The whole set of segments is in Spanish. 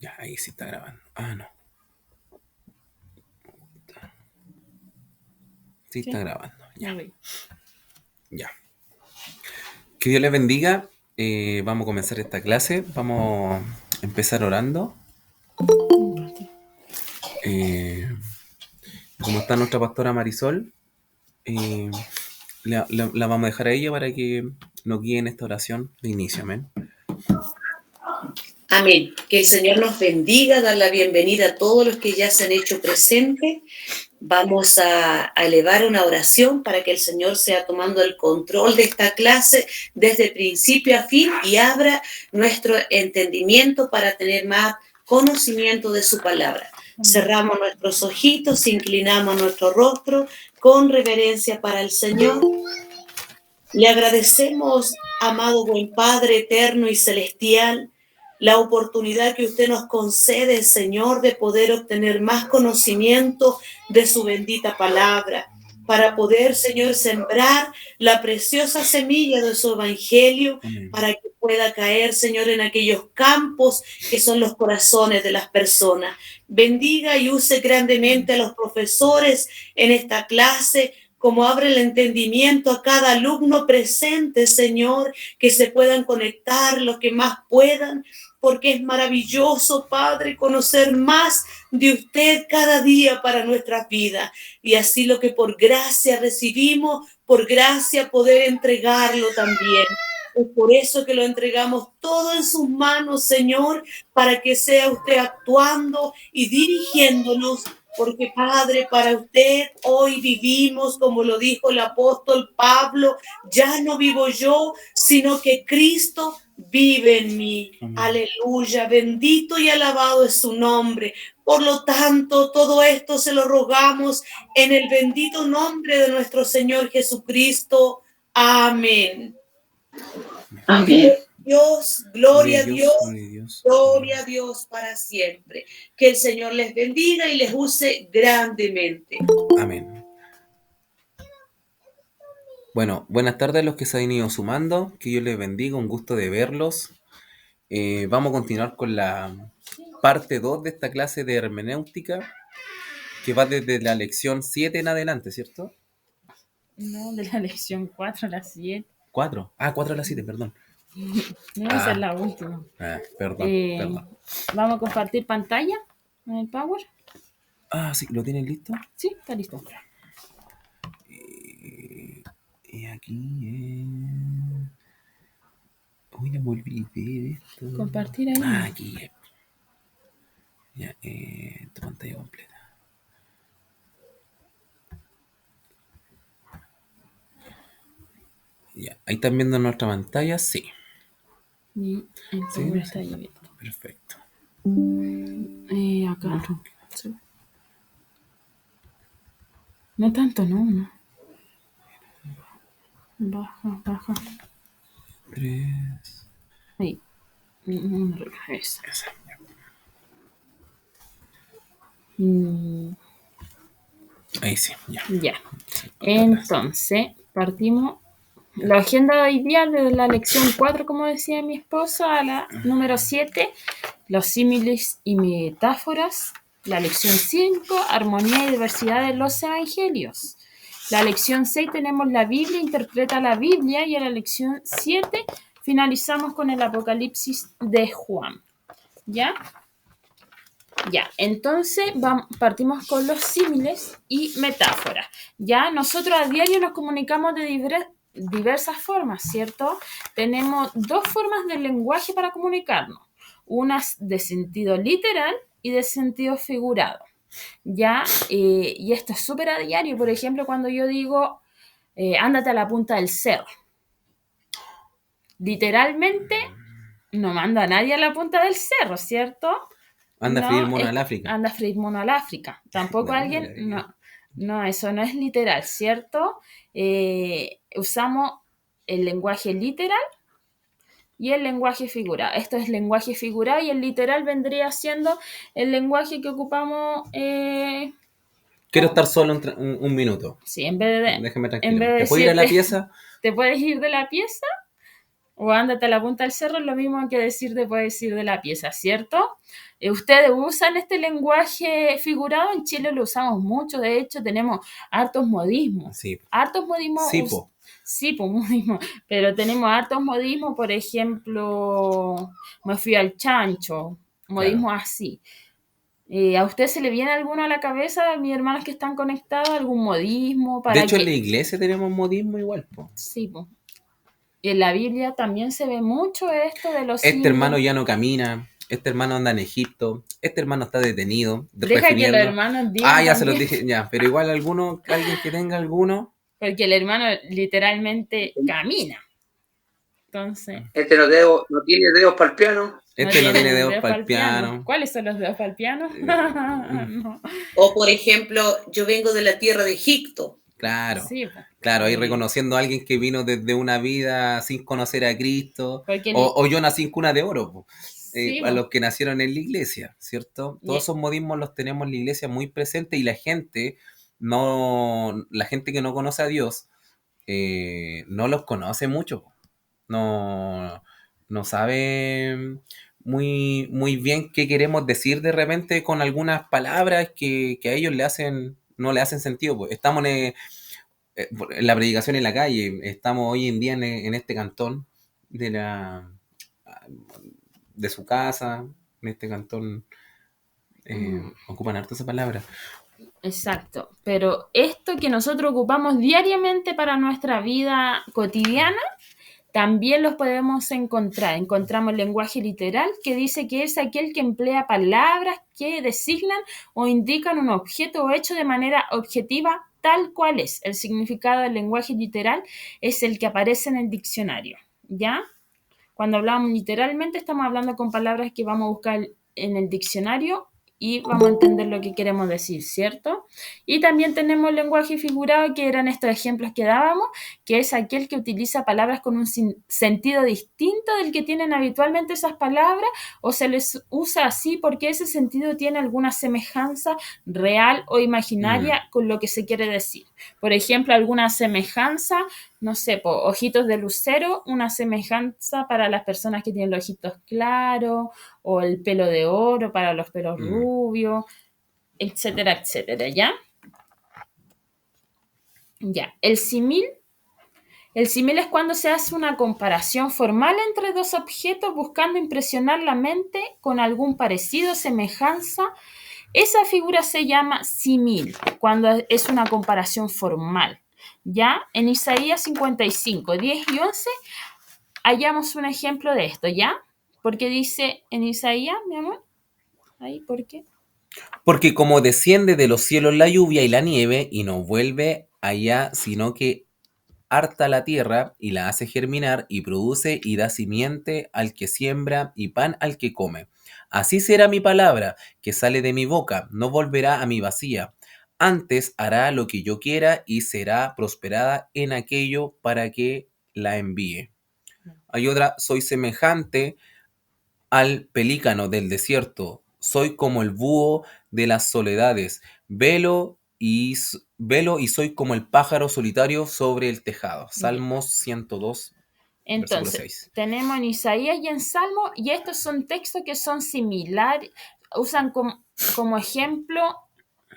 Ya, ahí sí está grabando. Ah, no. Sí está Sí, grabando. Ya, me voy. ya. Que Dios les bendiga. Vamos a comenzar esta clase. Vamos a empezar orando. Eh, como está nuestra pastora Marisol, eh, la vamos a dejar a ella para que nos guíe en esta oración de inicio. Amén. Amén. Que el Señor nos bendiga, dar la bienvenida a todos los que ya se han hecho presentes. Vamos a elevar una oración para que el Señor sea tomando el control de esta clase desde principio a fin y abra nuestro entendimiento para tener más conocimiento de su palabra. Cerramos nuestros ojitos, inclinamos nuestro rostro con reverencia para el Señor. Le agradecemos, amado buen Padre eterno y celestial, la oportunidad que usted nos concede, Señor, de poder obtener más conocimiento de su bendita palabra, para poder, Señor, sembrar la preciosa semilla de su evangelio, Amén. para que pueda caer, Señor, en aquellos campos que son los corazones de las personas. Bendiga y use grandemente a los profesores en esta clase, como abre el entendimiento a cada alumno presente, Señor, que se puedan conectar los que más puedan, porque es maravilloso, Padre, conocer más de usted cada día para nuestras vidas. Y así lo que por gracia recibimos, por gracia poder entregarlo también. Es por eso que lo entregamos todo en sus manos, Señor, para que sea usted actuando y dirigiéndonos, porque Padre, para usted hoy vivimos, como lo dijo el apóstol Pablo, ya no vivo yo, sino que Cristo vive en mí. Amén. Aleluya, bendito y alabado es su nombre. Por lo tanto, todo esto se lo rogamos en el bendito nombre de nuestro Señor Jesucristo. Amén. Amén. Dios, gloria a Dios. Gloria a Dios. Gloria a Dios para siempre. Que el Señor les bendiga y les use grandemente. Amén. Bueno, buenas tardes a los que se han ido sumando. Que Dios les bendiga. Un gusto de verlos. Vamos a continuar con la parte 2 de esta clase de hermenéutica, que va desde la lección 7 en adelante, ¿cierto? No, de la lección 4 a la 7. 4. Ah, 4 a las 7, perdón. No, esa es la última. Perdón. Vamos a compartir pantalla en el Power. Ah, sí, ¿lo tienen listo? Sí, está listo. Y aquí... Uy, no me olvidé esto. Compartir ahí. Ah, aquí. Ya, tu pantalla completa. Ya, ahí están viendo nuestra pantalla, sí. Y el Sí, Power no está sé. ahí abierto. Perfecto. Acá. Sí. No tanto, no. Baja. 3. Ahí. Esa. Esa. Ahí sí, ya. Ya. Entonces, partimos. La agenda de hoy día de la lección 4, como decía mi esposa, a la número 7, los símiles y metáforas. La lección 5, armonía y diversidad de los evangelios. La lección 6 tenemos la Biblia, interpreta la Biblia, y en la lección 7 finalizamos con el Apocalipsis de Juan. ¿Ya? Ya, entonces partimos con los símiles y metáforas. Ya, nosotros a diario nos comunicamos de diversas formas, ¿cierto? Tenemos dos formas de lenguaje para comunicarnos. Unas de sentido literal y de sentido figurado. Ya, y esto es súper a diario. Por ejemplo, cuando yo digo, ándate a la punta del cerro. Literalmente, no manda a nadie a la punta del cerro, ¿cierto? Anda a freír mono al África. Anda a freír mono al África. Tampoco alguien, no, eso no es literal, ¿cierto? Usamos el lenguaje literal y el lenguaje figurado. Esto es lenguaje figurado, y el literal vendría siendo el lenguaje que ocupamos. Quiero estar solo un minuto. Sí, en vez de. Déjame En tranquilo. vez de ¿Te puedo ir a la decirte, pieza? ¿te puedes ir de la pieza? o ándate a la punta del cerro, es lo mismo que decir puede decir de la pieza, ¿cierto? Ustedes usan este lenguaje figurado, en Chile lo usamos mucho, de hecho tenemos hartos modismos. Sí. Hartos modismos. Sí, po. Sí, pues modismo, pero tenemos hartos modismos, por ejemplo, me fui al chancho, modismos así. ¿A usted se le viene alguno a la cabeza, mis hermanos que están conectados, algún modismo? De hecho, en la iglesia tenemos modismo igual, po. Sí, pues. En la Biblia también se ve mucho esto de los Este hermano ya no camina, este hermano anda en Egipto, este hermano está detenido. Deja que los hermanos digan. Ya se los dije, ya, pero igual alguien que tenga alguno. Porque el hermano literalmente camina. Entonces. Este no tiene dedos para el piano. Este no tiene dedos para el piano. ¿Cuáles son los dedos para el piano? No. O por ejemplo, yo vengo de la tierra de Egipto. Claro, sí, claro, ahí reconociendo a alguien que vino desde una vida sin conocer a Cristo, o yo nací en cuna de oro, sí, a los que nacieron en la iglesia, ¿cierto? Todos esos modismos los tenemos en la iglesia muy presentes y la gente que no conoce a Dios no los conoce mucho, no sabe muy, muy bien qué queremos decir de repente con algunas palabras que a ellos no le hacen sentido, pues. Estamos en la predicación en la calle, estamos hoy en día en este cantón de su casa, en este cantón ocupan harto esa palabra. Exacto, pero esto que nosotros ocupamos diariamente para nuestra vida cotidiana, también los podemos encontrar. Encontramos lenguaje literal, que dice que es aquel que emplea palabras que designan o indican un objeto o hecho de manera objetiva tal cual es. El significado del lenguaje literal es el que aparece en el diccionario, ¿ya? Cuando hablamos literalmente estamos hablando con palabras que vamos a buscar en el diccionario y vamos a entender lo que queremos decir, ¿cierto? Y también tenemos lenguaje figurado, que eran estos ejemplos que dábamos, que es aquel que utiliza palabras con un sentido distinto del que tienen habitualmente esas palabras, o se les usa así porque ese sentido tiene alguna semejanza real o imaginaria con lo que se quiere decir. Por ejemplo, alguna semejanza, no sé, ojitos de lucero, una semejanza para las personas que tienen los ojitos claros, o el pelo de oro para los pelos rubios, etcétera, etcétera, ¿ya? Ya, el símil es cuando se hace una comparación formal entre dos objetos buscando impresionar la mente con algún parecido, semejanza. Esa figura se llama símil, cuando es una comparación formal. Ya, en Isaías 55, 10 y 11, hallamos un ejemplo de esto, ¿ya? Porque dice en Isaías, mi amor, ahí, ¿por qué? Porque como desciende de los cielos la lluvia y la nieve, y no vuelve allá, sino que harta la tierra, y la hace germinar, y produce y da simiente al que siembra, y pan al que come. Así será mi palabra, que sale de mi boca, no volverá a mi vacía. Antes hará lo que yo quiera, y será prosperada en aquello para que la envíe. Hay otra, soy semejante al pelícano del desierto, soy como el búho de las soledades, velo y soy como el pájaro solitario sobre el tejado. Salmos 102, entonces, versículo 6. Tenemos en Isaías y en Salmo, y estos son textos que son similares, usan como ejemplo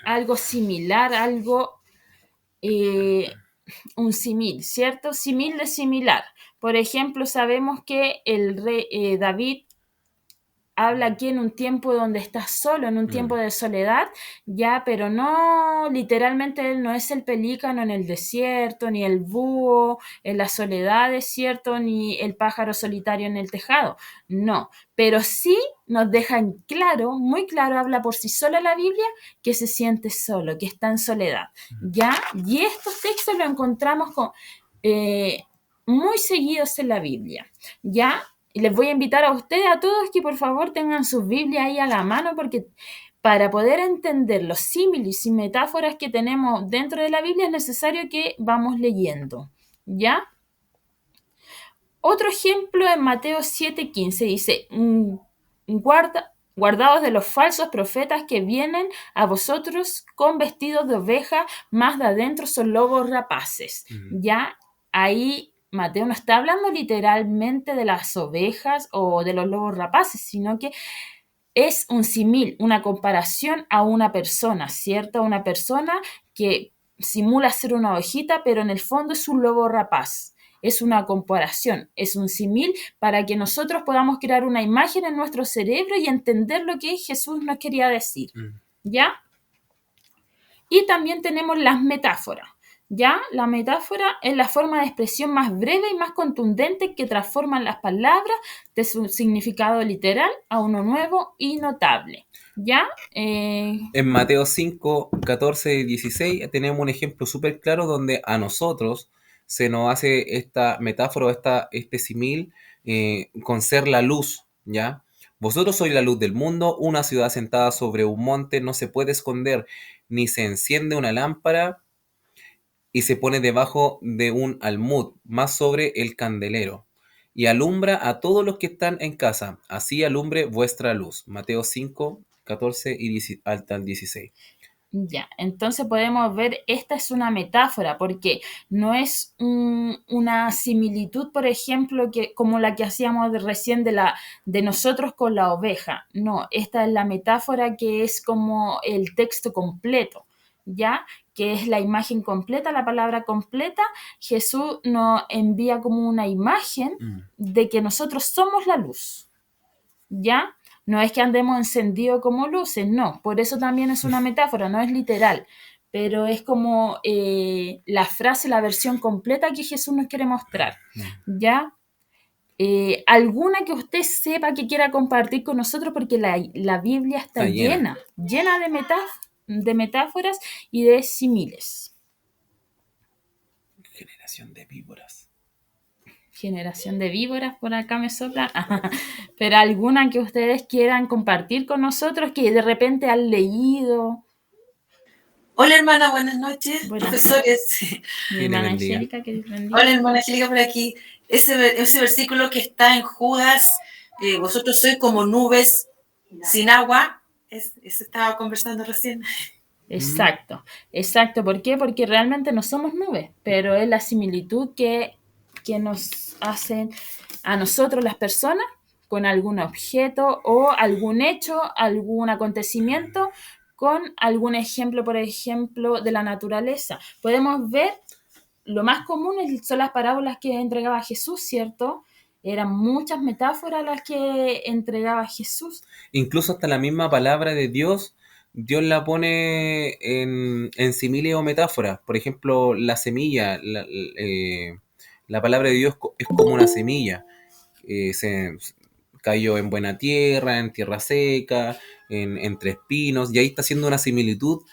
algo similar, algo, un símil, ¿cierto? Símil de similar. Por ejemplo, sabemos que el rey David habla aquí en un tiempo donde está solo, en un tiempo de soledad, ya, pero no, literalmente él no es el pelícano en el desierto, ni el búho en la soledad, es cierto, ni el pájaro solitario en el tejado, no, pero sí nos deja en claro, muy claro, habla por sí sola la Biblia, que se siente solo, que está en soledad, ya, y estos textos los encontramos muy seguidos en la Biblia, ya. Y les voy a invitar a ustedes, a todos, que por favor tengan sus Biblias ahí a la mano, porque para poder entender los símiles y metáforas que tenemos dentro de la Biblia es necesario que vamos leyendo, ¿ya? Otro ejemplo en Mateo 7:15 dice, guardaos de los falsos profetas que vienen a vosotros con vestidos de oveja, mas de adentro son lobos rapaces, ¿ya? Ahí Mateo no está hablando literalmente de las ovejas o de los lobos rapaces, sino que es un símil, una comparación a una persona, ¿cierto? Una persona que simula ser una ovejita, pero en el fondo es un lobo rapaz. Es una comparación, es un símil para que nosotros podamos crear una imagen en nuestro cerebro y entender lo que Jesús nos quería decir, ¿ya? Y también tenemos las metáforas. ¿Ya? La metáfora es la forma de expresión más breve y más contundente que transforman las palabras de su significado literal a uno nuevo y notable. ¿Ya? En Mateo 5, 14 y 16 tenemos un ejemplo súper claro donde a nosotros se nos hace esta metáfora, este símil con ser la luz, ¿ya? Vosotros sois la luz del mundo, una ciudad sentada sobre un monte no se puede esconder, ni se enciende una lámpara y se pone debajo de un almud, más sobre el candelero, y alumbra a todos los que están en casa. Así alumbre vuestra luz. Mateo 5, 14 y 10, hasta el 16. Ya, entonces podemos ver, esta es una metáfora, porque no es una similitud, por ejemplo, que, como la que hacíamos recién de nosotros con la oveja. No, esta es la metáfora que es como el texto completo, ¿ya? Que es la imagen completa, la palabra completa. Jesús nos envía como una imagen de que nosotros somos la luz, ¿ya? No es que andemos encendidos como luces, no. Por eso también es una metáfora, no es literal. Pero es como la frase, la versión completa que Jesús nos quiere mostrar, ¿ya? Alguna que usted sepa que quiera compartir con nosotros, porque la Biblia está llena de metáforas y de símiles. Generación de víboras. Generación de víboras, por acá me sopla. Pero alguna que ustedes quieran compartir con nosotros, que de repente han leído. Hola hermana, buenas noches, Buenas profesores. Mi hermana Angélica, que Dios bendiga. Hola hermana Angélica por aquí. Ese versículo que está en Judas, vosotros sois como nubes sin agua, ese estaba conversando recién. Exacto, exacto. ¿Por qué? Porque realmente no somos nubes, pero es la similitud que nos hacen a nosotros las personas con algún objeto o algún hecho, algún acontecimiento, con algún ejemplo, por ejemplo, de la naturaleza. Podemos ver, lo más común son las parábolas que entregaba Jesús, ¿cierto? Eran muchas metáforas las que entregaba Jesús. Incluso hasta la misma palabra de Dios la pone en símiles o metáforas. Por ejemplo, la semilla, la palabra de Dios es como una semilla. Se cayó en buena tierra, en tierra seca, entre espinos, y ahí está haciendo una similitud.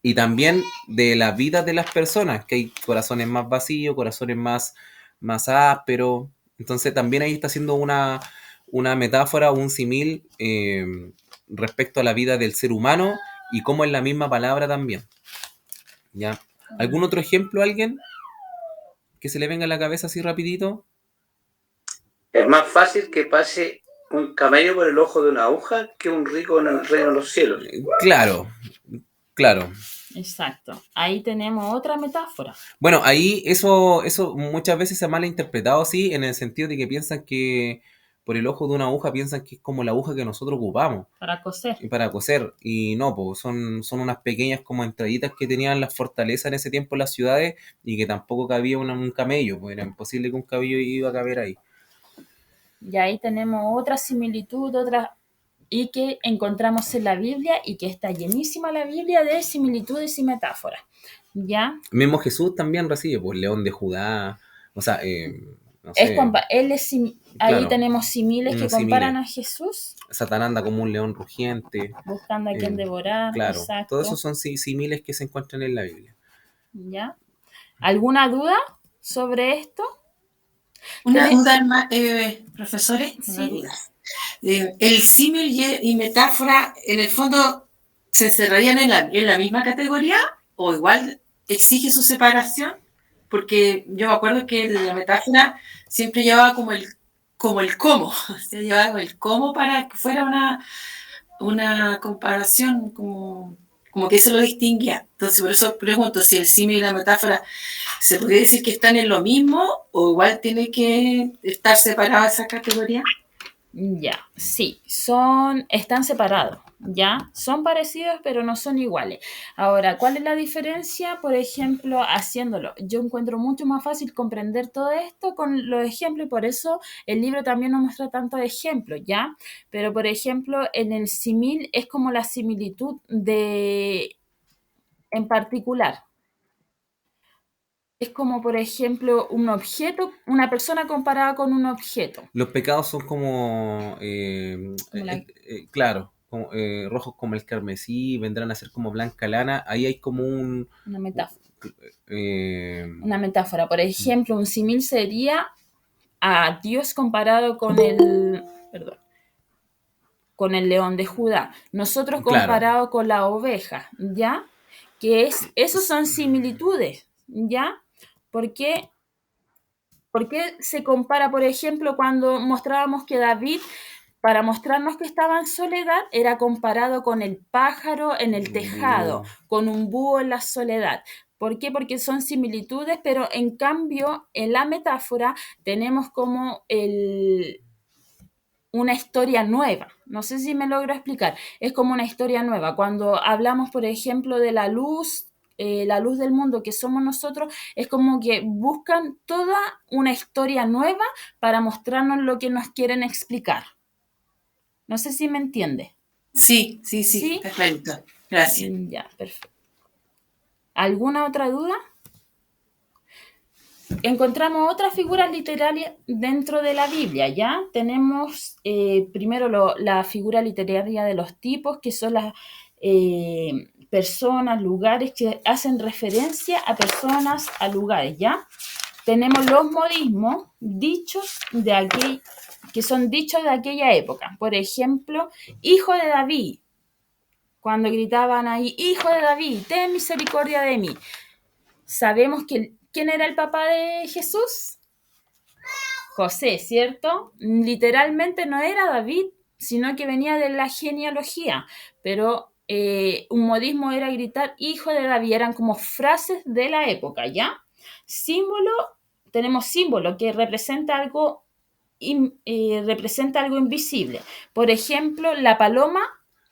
Y también de la vida de las personas, que hay corazones más vacíos, corazones más ásperos. Entonces también ahí está haciendo una metáfora, un símil respecto a la vida del ser humano y cómo es la misma palabra también. ¿Ya? ¿Algún otro ejemplo, alguien? Que se le venga a la cabeza así rapidito. Es más fácil que pase un camello por el ojo de una aguja que un rico en el reino de los cielos. Claro. Exacto. Ahí tenemos otra metáfora. Bueno, ahí eso muchas veces se ha malinterpretado así, en el sentido de que piensan que por el ojo de una aguja piensan que es como la aguja que nosotros ocupamos. Para coser. Para coser. Y no, pues son unas pequeñas como entraditas que tenían las fortalezas en ese tiempo en las ciudades y que tampoco cabía un camello, pues era imposible que un camello iba a caber ahí. Y ahí tenemos otra similitud, y que encontramos en la Biblia y que está llenísima la Biblia de similitudes y metáforas. ¿Ya? Mismo Jesús también recibe, pues León de Judá, o sea, no sé. Ahí claro, tenemos símiles que comparan a Jesús. Satanás anda como un león rugiente. Buscando a quien devorar. Claro, exacto. todos esos son símiles que se encuentran en la Biblia. ¿Ya? ¿Alguna duda sobre esto? Una duda, profesores. Sí. El símil y metáfora, en el fondo, ¿se encerrarían en la misma categoría o igual exige su separación? Porque yo me acuerdo que la metáfora siempre llevaba como el cómo, o sea, llevaba el cómo para que fuera una comparación como como que eso lo distinguía. Entonces, por eso pregunto si el símil y la metáfora se podría decir que están en lo mismo o igual tiene que estar separada esa categoría. Ya, sí, están separados, ya, son parecidos pero no son iguales. Ahora, ¿cuál es la diferencia? Por ejemplo, haciéndolo. Yo encuentro mucho más fácil comprender todo esto con los ejemplos y por eso el libro también nos muestra tantos ejemplos, ¿ya? Pero, por ejemplo, en el símil es como la similitud en particular. Es como, por ejemplo, un objeto, una persona comparada con un objeto. Los pecados son como, claro, como, rojos como el carmesí, vendrán a ser como blanca lana. Ahí hay como Una metáfora. eh, Una metáfora. Por ejemplo, un símil sería a Dios comparado con con el león de Judá. Nosotros comparado con la oveja, ¿ya? Esos son similitudes, ¿ya? ¿Por qué se compara, por ejemplo, cuando mostrábamos que David, para mostrarnos que estaba en soledad, era comparado con el pájaro en el tejado, con un búho en la soledad? ¿Por qué? Porque son similitudes, pero en cambio, en la metáfora tenemos como una historia nueva. No sé si me logro explicar. Es como una historia nueva. Cuando hablamos, por ejemplo, de la luz del mundo que somos nosotros, es como que buscan toda una historia nueva para mostrarnos lo que nos quieren explicar. No sé si me entiende. Sí, está clarito. Gracias. Ya, perfecto. ¿Alguna otra duda? Encontramos otras figuras literarias dentro de la Biblia, ¿ya? Tenemos primero la figura literaria de los tipos, que son las personas, lugares que hacen referencia a personas, a lugares, ¿ya? Tenemos los modismos, que son dichos de aquella época. Por ejemplo, hijo de David, cuando gritaban ahí, hijo de David, ten misericordia de mí. Sabemos que ¿quién era el papá de Jesús? José, ¿cierto? Literalmente no era David, sino que venía de la genealogía, pero un modismo era gritar hijo de David, eran como frases de la época, ¿ya? Tenemos símbolo que representa algo invisible. Por ejemplo, la paloma,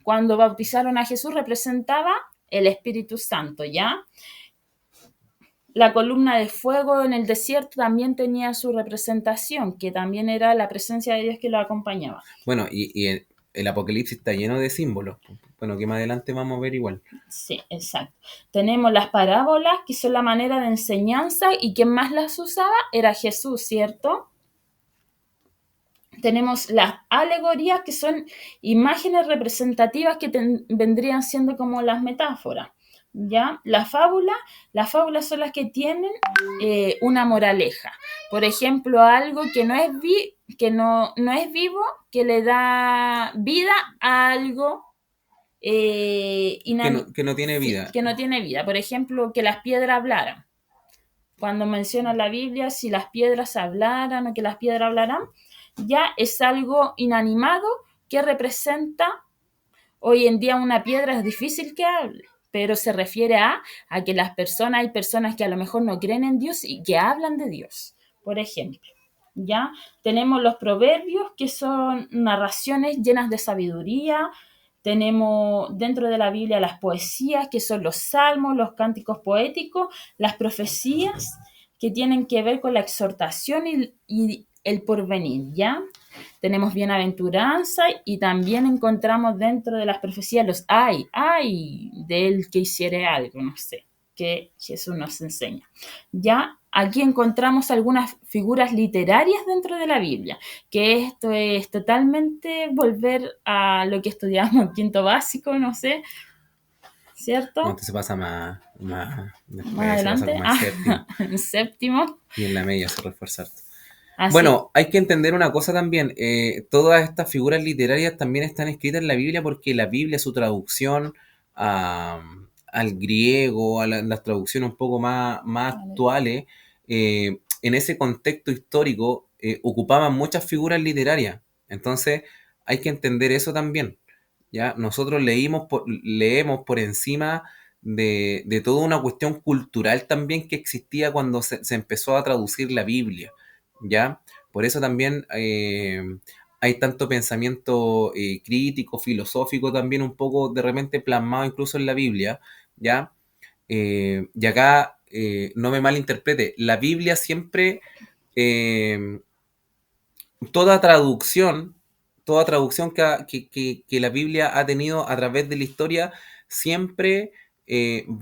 cuando bautizaron a Jesús, representaba el Espíritu Santo, ¿ya? La columna de fuego en el desierto también tenía su representación, que también era la presencia de Dios que lo acompañaba. Bueno, y el Apocalipsis está lleno de símbolos. Bueno, que más adelante vamos a ver igual. Sí, exacto. Tenemos las parábolas, que son la manera de enseñanza, y quien más las usaba era Jesús, ¿cierto? Tenemos las alegorías, que son imágenes representativas que vendrían siendo como las metáforas. ¿Ya? Las fábulas son las que tienen una moraleja. Por ejemplo, algo que no es vivo, que le da vida a algo que no tiene vida. Sí, que no tiene vida. Por ejemplo, que las piedras hablaran. Cuando menciona la Biblia, si las piedras hablaran o que las piedras hablaran, ya es algo inanimado que representa, hoy en día una piedra es difícil que hable, pero se refiere a que hay personas que a lo mejor no creen en Dios y que hablan de Dios, por ejemplo. ¿Ya? Tenemos los proverbios, que son narraciones llenas de sabiduría. Tenemos dentro de la Biblia las poesías, que son los salmos, los cánticos poéticos, las profecías, que tienen que ver con la exhortación y el porvenir, ¿ya? Tenemos bienaventuranza y también encontramos dentro de las profecías los ay de él que hiciere algo, no sé, que Jesús nos enseña. Ya aquí encontramos algunas figuras literarias dentro de la Biblia, que esto es totalmente volver a lo que estudiamos en quinto básico, no sé, ¿cierto? No, se pasa más adelante, se pasa como en séptimo. Y en la media se refuerza. Así. Bueno, hay que entender una cosa también. Todas estas figuras literarias también están escritas en la Biblia porque la Biblia, su traducción al griego, a las traducciones un poco más actuales, en ese contexto histórico ocupaban muchas figuras literarias. Entonces hay que entender eso también. ¿ya? Nosotros leemos por encima de toda una cuestión cultural también que existía cuando se empezó a traducir la Biblia, ¿ya? Por eso también hay tanto pensamiento crítico, filosófico también un poco de repente plasmado incluso en la Biblia, ¿ya? Y acá, no me malinterprete, la Biblia siempre, eh, toda traducción, toda traducción que la Biblia ha tenido a través de la historia, siempre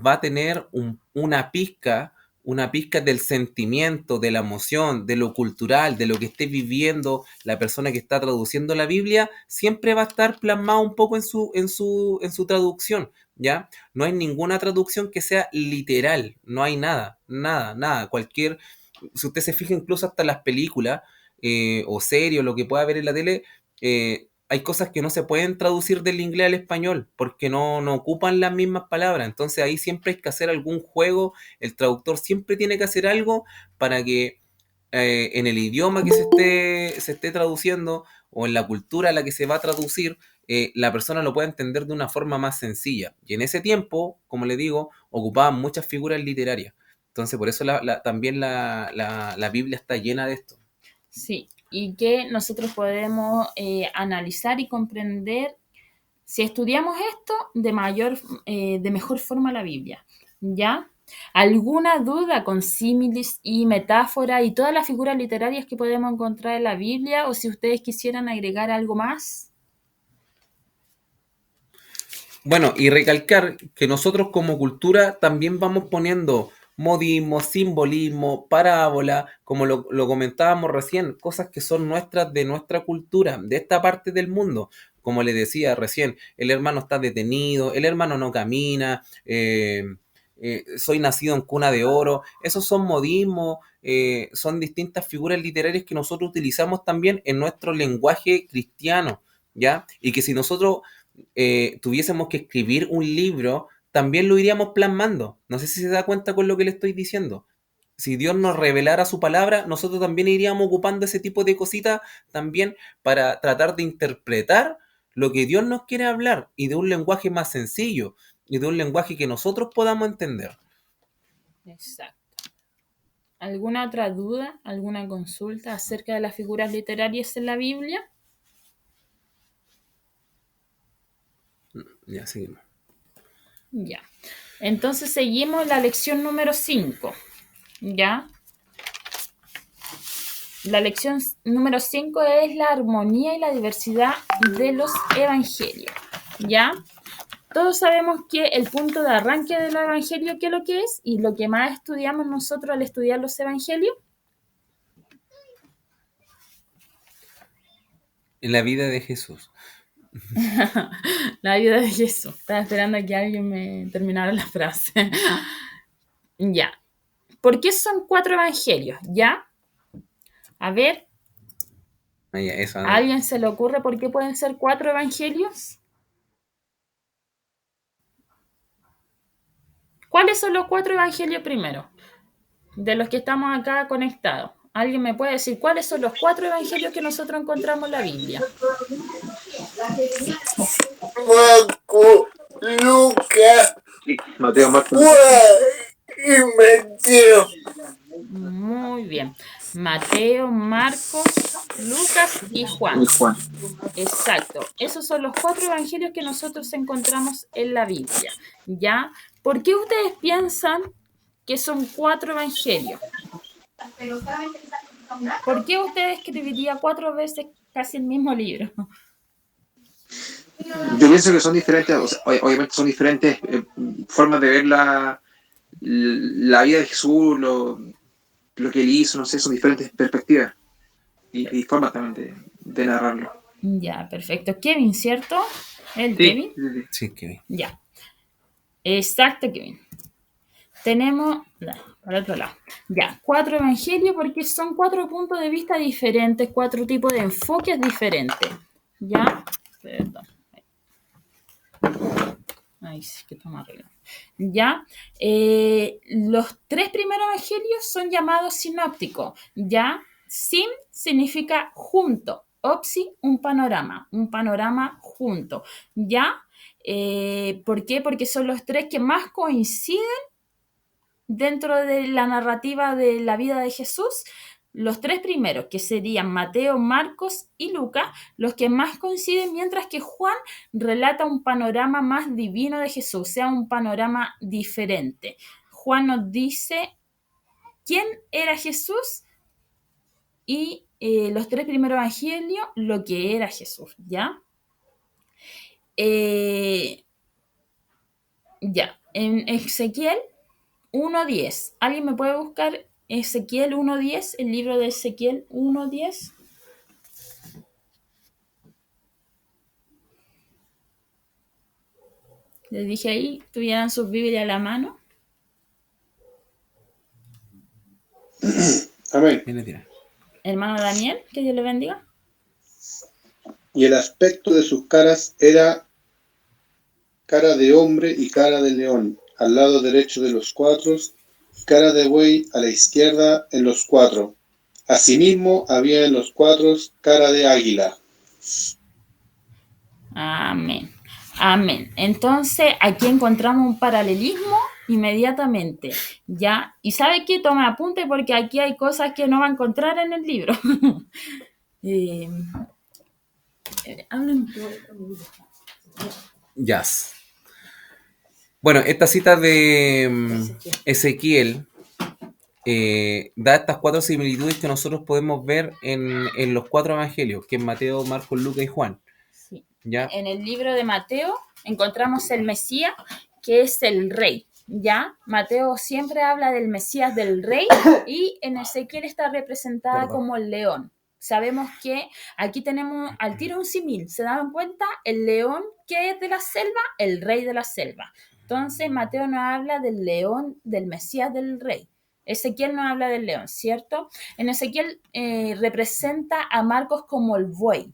va a tener una pizca del sentimiento, de la emoción, de lo cultural, de lo que esté viviendo la persona que está traduciendo la Biblia, siempre va a estar plasmado un poco en su traducción, ¿ya? No hay ninguna traducción que sea literal, no hay nada, nada, nada. Si usted se fija incluso hasta las películas, o serie o lo que pueda ver en la tele, hay cosas que no se pueden traducir del inglés al español porque no ocupan las mismas palabras. Entonces ahí siempre hay que hacer algún juego, el traductor siempre tiene que hacer algo para que en el idioma que se esté traduciendo o en la cultura a la que se va a traducir, la persona lo pueda entender de una forma más sencilla. Y en ese tiempo, como le digo, ocupaban muchas figuras literarias. Entonces por eso también la Biblia está llena de esto. Sí, y que nosotros podemos analizar y comprender, si estudiamos esto, de mejor forma la Biblia, ¿ya? ¿Alguna duda con símiles y metáfora y todas las figuras literarias que podemos encontrar en la Biblia? O si ustedes quisieran agregar algo más. Bueno, y recalcar que nosotros como cultura también vamos poniendo modismo, simbolismo, parábola, como lo comentábamos recién, cosas que son nuestras de nuestra cultura, de esta parte del mundo. Como le decía recién, el hermano está detenido, el hermano no camina, soy nacido en cuna de oro. Esos son modismos, son distintas figuras literarias que nosotros utilizamos también en nuestro lenguaje cristiano, ¿ya? Y que si nosotros tuviésemos que escribir un libro, también lo iríamos plasmando. No sé si se da cuenta con lo que le estoy diciendo. Si Dios nos revelara su palabra, nosotros también iríamos ocupando ese tipo de cositas también para tratar de interpretar lo que Dios nos quiere hablar y de un lenguaje más sencillo y de un lenguaje que nosotros podamos entender. Exacto. ¿Alguna otra duda, alguna consulta acerca de las figuras literarias en la Biblia? Ya, seguimos. Ya. Entonces seguimos la lección número 5. ¿Ya? La lección número 5 es la armonía y la diversidad de los evangelios. ¿Ya? Todos sabemos que el punto de arranque del evangelio, ¿qué es lo que es? Y lo que más estudiamos nosotros al estudiar los evangelios. En la vida de Jesús. La vida de Jesús. Estaba esperando a que alguien me terminara la frase. Ya. ¿Por qué son 4 evangelios? ¿Ya? A ver, Ah, ya, eso, ¿a alguien se le ocurre por qué pueden ser 4 evangelios? ¿Cuáles son los 4 evangelios primero? De los que estamos acá conectados. ¿Alguien me puede decir cuáles son los 4 evangelios que nosotros encontramos en la Biblia? Marco, Lucas, Mateo, Marcos. Juan y Mateo. Muy bien. Mateo, Marcos, Lucas y Juan. Y Juan. Exacto. Esos son los 4 evangelios que nosotros encontramos en la Biblia. ¿Ya? ¿Por qué ustedes piensan que son 4 evangelios? ¿Por qué usted escribiría 4 veces casi el mismo libro? Yo pienso que son diferentes, o sea, obviamente son diferentes formas de ver la vida de Jesús, lo que él hizo, no sé, son diferentes perspectivas y formas también de narrarlo. Ya, perfecto. Kevin, ¿cierto? ¿El Sí, Kevin? sí. Sí, Kevin. Ya. Exacto, Kevin. Tenemos, para el otro lado. Ya, 4 evangelios porque son 4 puntos de vista diferentes, 4 tipos de enfoques diferentes. Ya, perdón. Ahí sí que toma regla. Ya, los 3 primeros evangelios son llamados sinópticos. Ya, sin significa junto. OPSI, un panorama junto, ¿ya? ¿Por qué? Porque son los tres que más coinciden dentro de la narrativa de la vida de Jesús. Los tres primeros, que serían Mateo, Marcos y Lucas, los que más coinciden, mientras que Juan relata un panorama más divino de Jesús, o sea, un panorama diferente. Juan nos dice quién era Jesús y los tres primeros evangelios lo que era Jesús, ¿ya? Ya, en Ezequiel 1:10. ¿Alguien me puede buscar Ezequiel 1:10? El libro de Ezequiel 1:10. Les dije ahí, tuvieran sus Biblias a la mano. Amén. Viene a tirar. Hermano Daniel, que Dios le bendiga. Y el aspecto de sus caras era cara de hombre y cara de león, al lado derecho de los cuatro, y cara de buey a la izquierda en los cuatro. Asimismo había en los cuatro cara de águila. Amén. Amén. Entonces, aquí encontramos un paralelismo inmediatamente, ¿ya? Y ¿sabe qué? Tome apunte porque aquí hay cosas que no va a encontrar en el libro. Hablen. Yes. Bueno, esta cita de Ezequiel da estas cuatro similitudes que nosotros podemos ver en los cuatro evangelios, que es Mateo, Marcos, Lucas y Juan. Sí. ¿Ya? En el libro de Mateo encontramos el Mesías, que es el rey, ¿ya? Mateo siempre habla del Mesías, del rey, y en Ezequiel está representada como el león. Sabemos que aquí tenemos al tiro un símil. ¿Se dan cuenta? El león que es de la selva, el rey de la selva. Entonces Mateo nos habla del león, del Mesías, del rey. Ezequiel nos habla del león, ¿cierto? En Ezequiel representa a Marcos como el buey,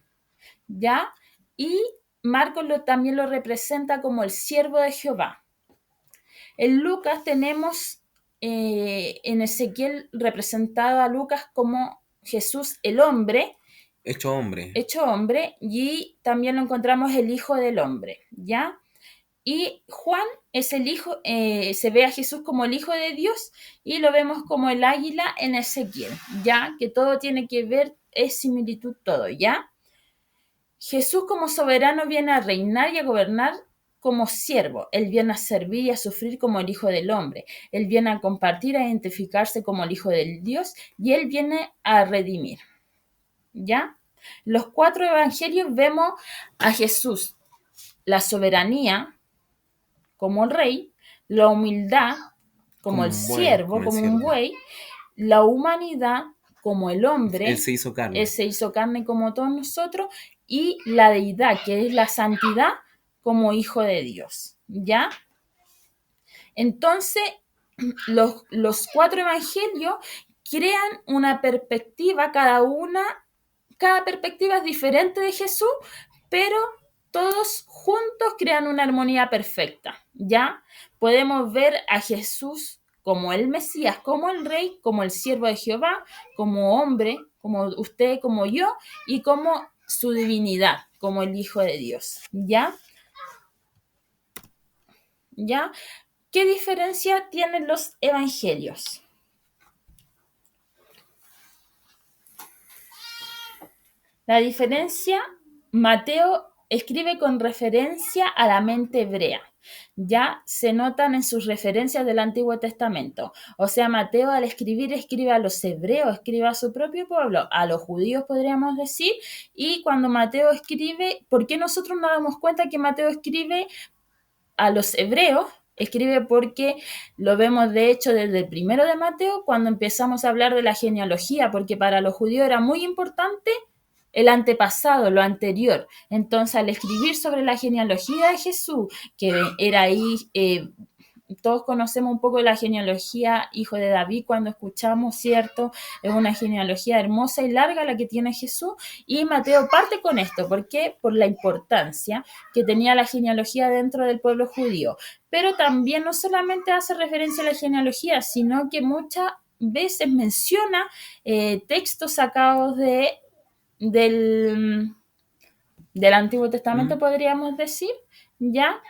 ¿ya? Y Marcos también lo representa como el siervo de Jehová. En Lucas tenemos en Ezequiel representado a Lucas como Jesús el hombre. Hecho hombre. Hecho hombre, y también lo encontramos el hijo del hombre, ¿ya? Y Juan es el hijo, se ve a Jesús como el hijo de Dios y lo vemos como el águila en Ezequiel, ¿ya? Que todo tiene que ver, es similitud todo, ¿ya? Jesús como soberano viene a reinar y a gobernar como siervo. Él viene a servir y a sufrir como el Hijo del Hombre. Él viene a compartir, a identificarse como el Hijo del Dios y Él viene a redimir. ¿Ya? Los cuatro evangelios vemos a Jesús, la soberanía como el rey, la humildad como el siervo, como un buey, la humanidad como el hombre. Él se hizo carne. Él se hizo carne como todos nosotros, y la deidad, que es la santidad, como hijo de Dios, ¿ya? Entonces, los cuatro evangelios crean una perspectiva, cada perspectiva es diferente de Jesús, pero todos juntos crean una armonía perfecta, ¿ya? Podemos ver a Jesús como el Mesías, como el Rey, como el siervo de Jehová, como hombre, como usted, como yo, y como su divinidad, como el Hijo de Dios, ¿ya? ¿Ya? ¿Qué diferencia tienen los evangelios? La diferencia, Mateo escribe con referencia a la mente hebrea. Ya se notan en sus referencias del Antiguo Testamento. O sea, Mateo al escribir escribe a los hebreos, escribe a su propio pueblo, a los judíos podríamos decir, y cuando Mateo escribe, ¿por qué nosotros nos damos cuenta que Mateo escribe a los hebreos? Escribe porque lo vemos de hecho desde el primero de Mateo cuando empezamos a hablar de la genealogía, porque para los judíos era muy importante el antepasado, lo anterior. Entonces, al escribir sobre la genealogía de Jesús, que era ahí, todos conocemos un poco de la genealogía hijo de David cuando escuchamos, ¿cierto? Es una genealogía hermosa y larga la que tiene Jesús, y Mateo parte con esto. ¿Por qué? Por la importancia que tenía la genealogía dentro del pueblo judío. Pero también no solamente hace referencia a la genealogía, sino que muchas veces menciona textos sacados de del Antiguo Testamento, podríamos decir, ¿ya?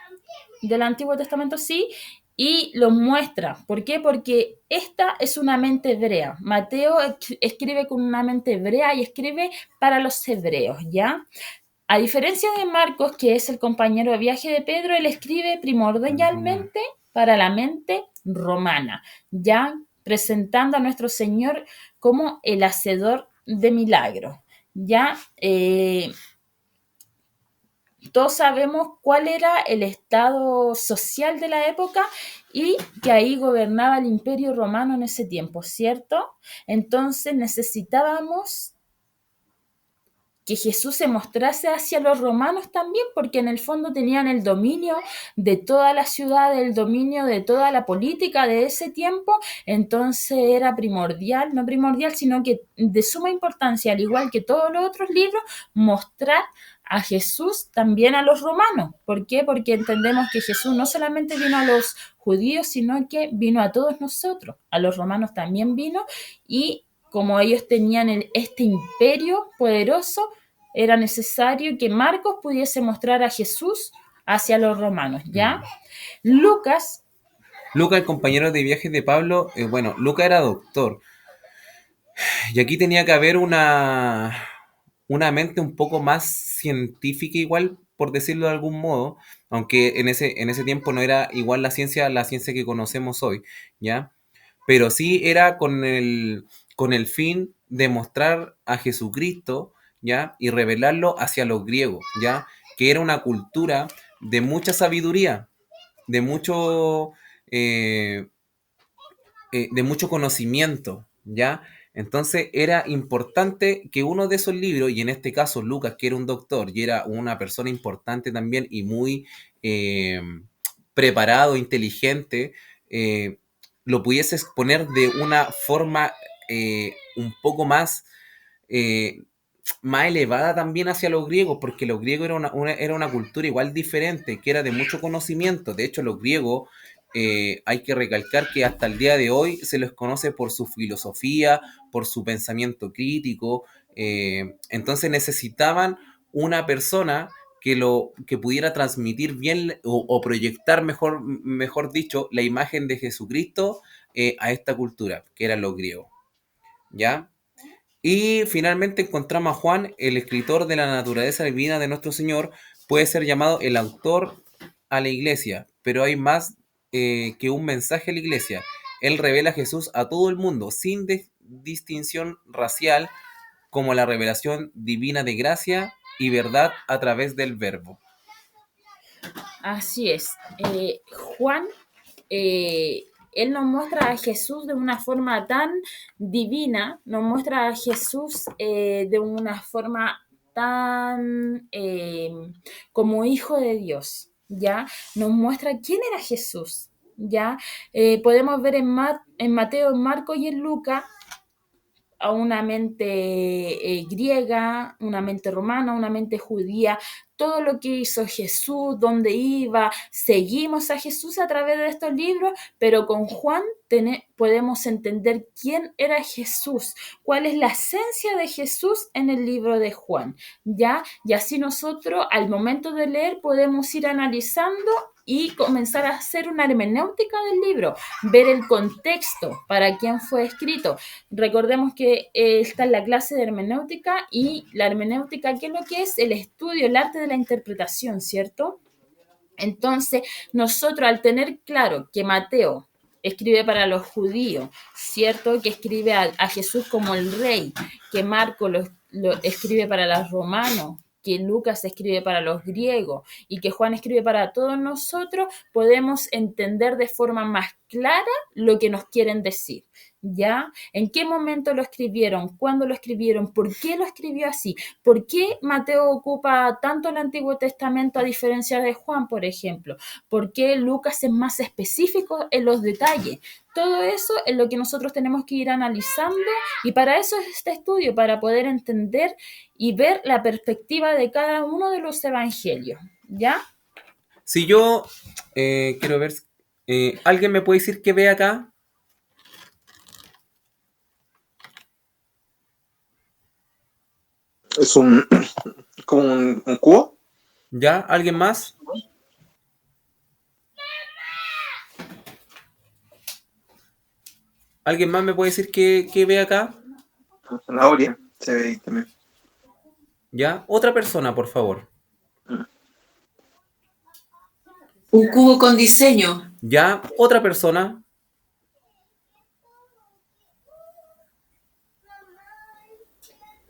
Del Antiguo Testamento sí, y lo muestra. ¿Por qué? Porque esta es una mente hebrea. Mateo escribe con una mente hebrea y escribe para los hebreos, ¿ya? A diferencia de Marcos, que es el compañero de viaje de Pedro, él escribe primordialmente para la mente romana, ya presentando a nuestro Señor como el hacedor de milagros. Ya todos sabemos cuál era el estado social de la época y que ahí gobernaba el Imperio Romano en ese tiempo, ¿cierto? Entonces necesitábamos que Jesús se mostrase hacia los romanos también, porque en el fondo tenían el dominio de toda la ciudad, el dominio de toda la política de ese tiempo, entonces era primordial, no primordial, sino que de suma importancia, al igual que todos los otros libros, mostrar a Jesús también a los romanos. ¿Por qué? Porque entendemos que Jesús no solamente vino a los judíos, sino que vino a todos nosotros, a los romanos también vino, y como ellos tenían este imperio poderoso, era necesario que Marcos pudiese mostrar a Jesús hacia los romanos, ¿ya? Lucas, el compañero de viaje de Pablo, bueno, Lucas era doctor. Y aquí tenía que haber una mente un poco más científica igual, por decirlo de algún modo, aunque en ese tiempo no era igual la ciencia que conocemos hoy, ¿ya? Pero sí era con el fin de mostrar a Jesucristo, ¿ya? Y revelarlo hacia los griegos, ¿ya? Que era una cultura de mucha sabiduría, de mucho, de mucho conocimiento, ¿ya? Entonces era importante que uno de esos libros, y en este caso Lucas, que era un doctor y era una persona importante también y muy preparado, inteligente, lo pudiese exponer de una forma un poco más, más elevada también hacia los griegos, porque los griegos era una cultura igual diferente, que era de mucho conocimiento. De hecho, los griegos, hay que recalcar que hasta el día de hoy se les conoce por su filosofía, por su pensamiento crítico. Entonces necesitaban una persona que pudiera transmitir bien o proyectar, mejor dicho, la imagen de Jesucristo a esta cultura, que eran los griegos. ¿Ya? Y finalmente encontramos a Juan, el escritor de la naturaleza divina de nuestro Señor, puede ser llamado el autor a la iglesia, pero hay más que un mensaje a la iglesia. Él revela a Jesús a todo el mundo, sin distinción racial, como la revelación divina de gracia y verdad a través del verbo. así es. Juan, él nos muestra a Jesús de una forma tan divina, nos muestra a Jesús de una forma tan como hijo de Dios, ¿ya? Nos muestra quién era Jesús, ¿ya? Podemos ver en Mateo, en Marcos y en Lucas a una mente griega, una mente romana, una mente judía, todo lo que hizo Jesús, dónde iba, seguimos a Jesús a través de estos libros, pero con Juan podemos entender quién era Jesús, cuál es la esencia de Jesús en el libro de Juan, ¿ya? Y así nosotros al momento de leer podemos ir analizando y comenzar a hacer una hermenéutica del libro, ver el contexto para quién fue escrito. Recordemos que está en la clase de hermenéutica y la hermenéutica, ¿qué es lo que es? El estudio, el arte de la interpretación, ¿cierto? Entonces, nosotros al tener claro que Mateo escribe para los judíos, ¿cierto? Que escribe a Jesús como el rey, que Marco lo escribe para los romanos, que Lucas escribe para los griegos y que Juan escribe para todos nosotros, podemos entender de forma más clara lo que nos quieren decir, ¿ya? ¿En qué momento lo escribieron? ¿Cuándo lo escribieron? ¿Por qué lo escribió así? ¿Por qué Mateo ocupa tanto el Antiguo Testamento a diferencia de Juan, por ejemplo? ¿Por qué Lucas es más específico en los detalles? Todo eso es lo que nosotros tenemos que ir analizando y para eso es este estudio, para poder entender y ver la perspectiva de cada uno de los evangelios, ¿ya? Si yo quiero ver, ¿alguien me puede decir qué ve acá? Es como un cubo. ¿Ya? ¿Alguien más? ¿Alguien más me puede decir qué ve acá? Zanahoria. Se ve ahí también. ¿Ya? Otra persona, por favor. Un cubo con diseño. ¿Ya? Otra persona.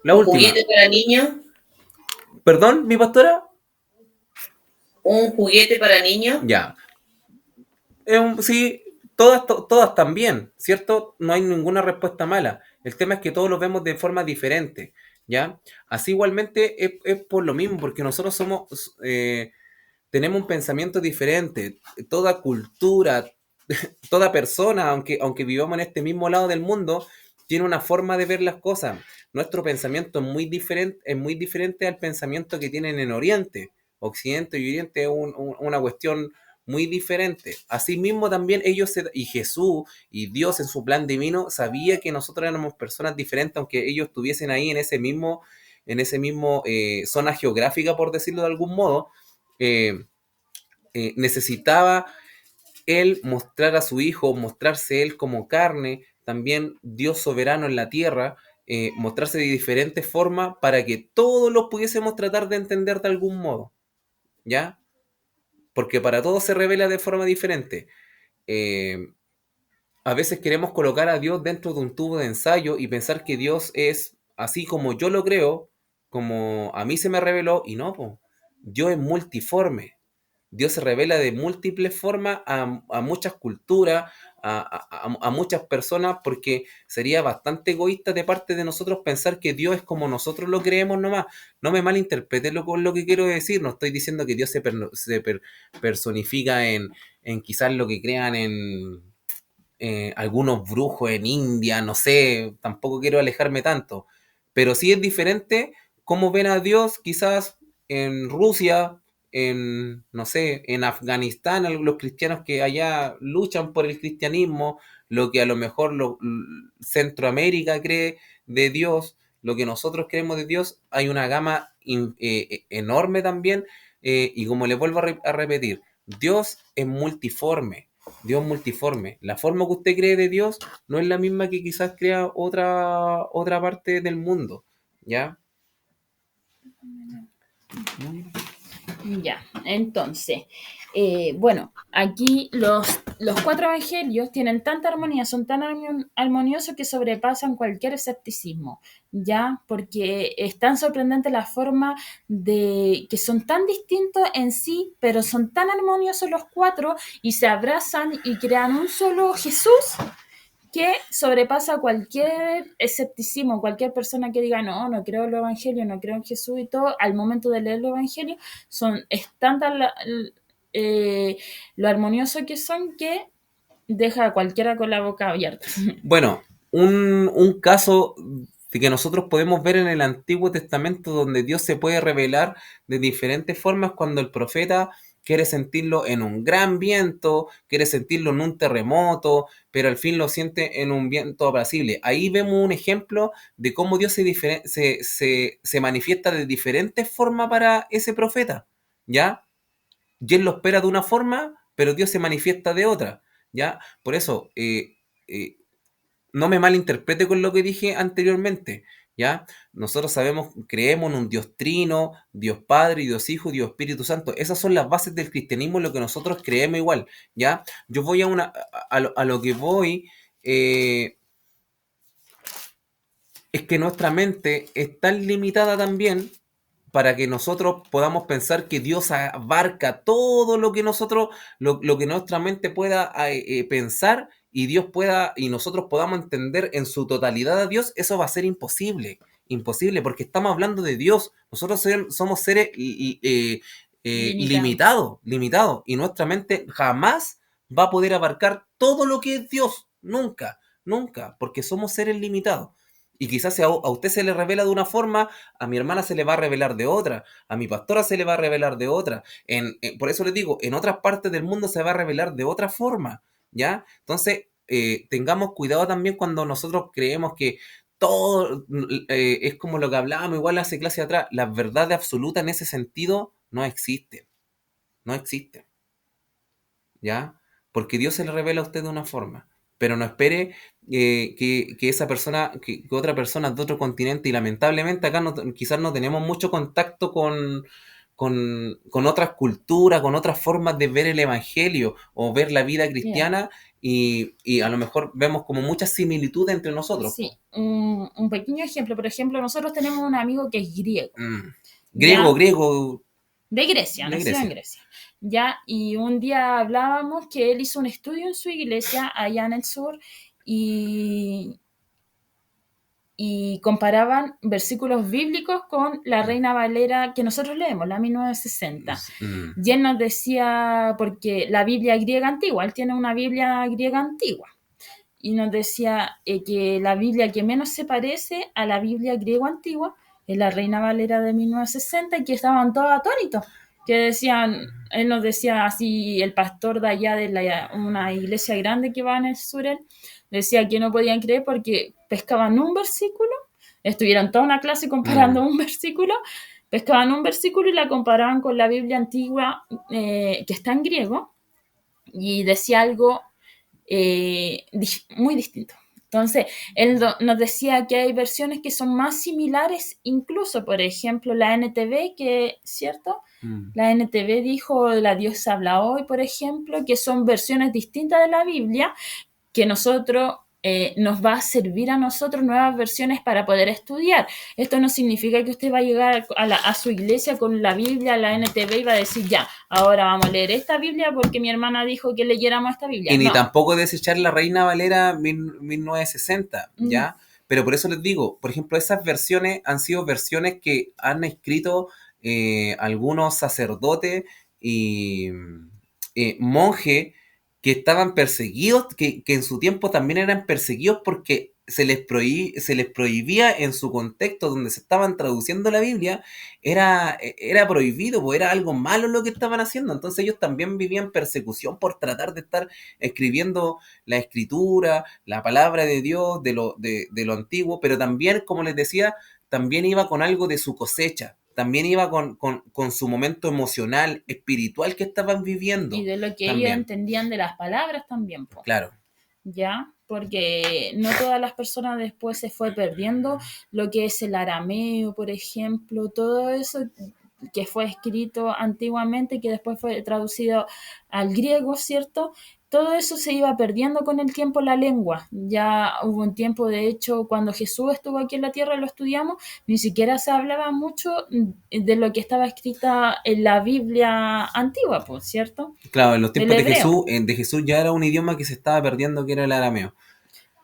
La ¿Un última. juguete para niños? ¿Perdón, mi pastora? ¿Un juguete para niños? Ya. Sí, todas también, ¿cierto? No hay ninguna respuesta mala. El tema es que todos lo vemos de forma diferente, ¿ya? Así igualmente es por lo mismo, porque nosotros tenemos un pensamiento diferente. Toda cultura, toda persona, aunque vivamos en este mismo lado del mundo, tiene una forma de ver las cosas. Nuestro pensamiento es muy diferente al pensamiento que tienen en Oriente. Occidente y Oriente es una cuestión muy diferente. Asimismo también y Jesús y Dios en su plan divino sabía que nosotros éramos personas diferentes, aunque ellos estuviesen ahí en ese mismo zona geográfica, por decirlo de algún modo. Necesitaba él mostrar a su hijo, mostrarse él como carne, también Dios soberano en la tierra, mostrarse de diferentes formas para que todos lo pudiésemos tratar de entender de algún modo, ¿ya? Porque para todos se revela de forma diferente. A veces queremos colocar a Dios dentro de un tubo de ensayo y pensar que Dios es así como yo lo creo, como a mí se me reveló, y no, po. Dios es multiforme. Dios se revela de múltiples formas a muchas culturas, a muchas personas, porque sería bastante egoísta de parte de nosotros pensar que Dios es como nosotros lo creemos nomás. No me malinterpreten con lo que quiero decir, no estoy diciendo que Dios se personifica en quizás lo que crean en algunos brujos en India, no sé, tampoco quiero alejarme tanto, pero sí es diferente cómo ven a Dios quizás en Rusia, no sé, en Afganistán, los cristianos que allá luchan por el cristianismo, lo que a lo mejor Centroamérica cree de Dios, lo que nosotros creemos de Dios, hay una gama enorme también, y como les vuelvo a repetir, Dios es multiforme. Dios multiforme. La forma que usted cree de Dios no es la misma que quizás crea otra parte del mundo. ¿Ya? Ya, entonces, bueno, aquí los 4 evangelios tienen tanta armonía, son tan armoniosos que sobrepasan cualquier escepticismo, ¿ya? Porque es tan sorprendente la forma de que son tan distintos en sí, pero son tan armoniosos los 4 y se abrazan y crean un solo Jesús que sobrepasa cualquier escepticismo, cualquier persona que diga, no creo en el Evangelio, no creo en Jesús y todo, al momento de leer el Evangelio, es tanta lo armonioso que son que deja a cualquiera con la boca abierta. Bueno, un caso que nosotros podemos ver en el Antiguo Testamento donde Dios se puede revelar de diferentes formas cuando el profeta quiere sentirlo en un gran viento, quiere sentirlo en un terremoto, pero al fin lo siente en un viento apacible. Ahí vemos un ejemplo de cómo Dios se manifiesta de diferentes formas para ese profeta, ¿ya? Y él lo espera de una forma, pero Dios se manifiesta de otra, ¿ya? Por eso, no me malinterprete con lo que dije anteriormente, ¿ya? Nosotros creemos en un Dios trino, Dios Padre, Dios Hijo, Dios Espíritu Santo. Esas son las bases del cristianismo, lo que nosotros creemos igual, ¿ya? Yo voy a lo que voy, es que nuestra mente es tan limitada también para que nosotros podamos pensar que Dios abarca todo lo que lo que nuestra mente pueda pensar y y nosotros podamos entender en su totalidad a Dios. Eso va a ser imposible, imposible, porque estamos hablando de Dios. Nosotros somos seres limitados, y nuestra mente jamás va a poder abarcar todo lo que es Dios, nunca, nunca, porque somos seres limitados. Y quizás si a usted se le revela de una forma, a mi hermana se le va a revelar de otra, a mi pastora se le va a revelar de otra. Por eso les digo, en otras partes del mundo se va a revelar de otra forma, ¿ya? Entonces, tengamos cuidado también cuando nosotros creemos que todo es como lo que hablábamos igual hace clase atrás, las verdades absolutas en ese sentido no existen, no existen, ¿ya? Porque Dios se le revela a usted de una forma, pero no espere que esa persona, que otra persona de otro continente, y lamentablemente acá quizás no tenemos mucho contacto con otras culturas, con otras formas de ver el evangelio o ver la vida cristiana, y a lo mejor vemos como muchas similitudes entre nosotros. Sí, un pequeño ejemplo. Por ejemplo, nosotros tenemos un amigo que es griego. Griego, ¿ya? griego. De Grecia, nació en Grecia. Ya, y un día hablábamos que él hizo un estudio en su iglesia allá en el sur y comparaban versículos bíblicos con la Reina Valera que nosotros leemos, la 1960. Y él nos decía, porque la Biblia griega antigua, él tiene una Biblia griega antigua, y nos decía que la Biblia que menos se parece a la Biblia griego antigua es la Reina Valera de 1960, y que estaban todos atónitos, que decían, él nos decía así, el pastor de allá de una iglesia grande que va en el sur, él decía que no podían creer porque pescaban un versículo, estuvieron toda una clase comparando un versículo, pescaban un versículo y la comparaban con la Biblia antigua que está en griego, y decía algo muy distinto. Entonces, él nos decía que hay versiones que son más similares, incluso, por ejemplo, la NTV, que, ¿cierto? La NTV dijo, la Dios habla hoy, por ejemplo, que son versiones distintas de la Biblia, que nosotros nos va a servir a nosotros nuevas versiones para poder estudiar. Esto no significa que usted va a llegar a su iglesia con la Biblia, la NTV, y va a decir, ya, ahora vamos a leer esta Biblia porque mi hermana dijo que leyéramos esta Biblia. Y ni tampoco desechar la Reina Valera 1960, ¿ya? Pero por eso les digo, por ejemplo, esas versiones han sido versiones que han escrito algunos sacerdotes y monjes que estaban perseguidos, que en su tiempo también eran perseguidos porque se les prohibía en su contexto donde se estaban traduciendo la Biblia, era prohibido, pues era algo malo lo que estaban haciendo. Entonces ellos también vivían persecución por tratar de estar escribiendo la escritura, la palabra de Dios, de lo antiguo, pero también, como les decía, también iba con algo de su cosecha. También iba con su momento emocional, espiritual que estaban viviendo. Y de lo que también. ellos entendían de las palabras también. Po. Claro. ¿Ya? Porque no todas las personas después se fue perdiendo lo que es el arameo, por ejemplo, todo eso que fue escrito antiguamente, que después fue traducido al griego, ¿cierto? Todo eso se iba perdiendo con el tiempo la lengua. Ya hubo un tiempo, de hecho, cuando Jesús estuvo aquí en la tierra y lo estudiamos, ni siquiera se hablaba mucho de lo que estaba escrita en la Biblia antigua, pues, ¿cierto? Claro, en los tiempos de Jesús ya era un idioma que se estaba perdiendo, que era el arameo.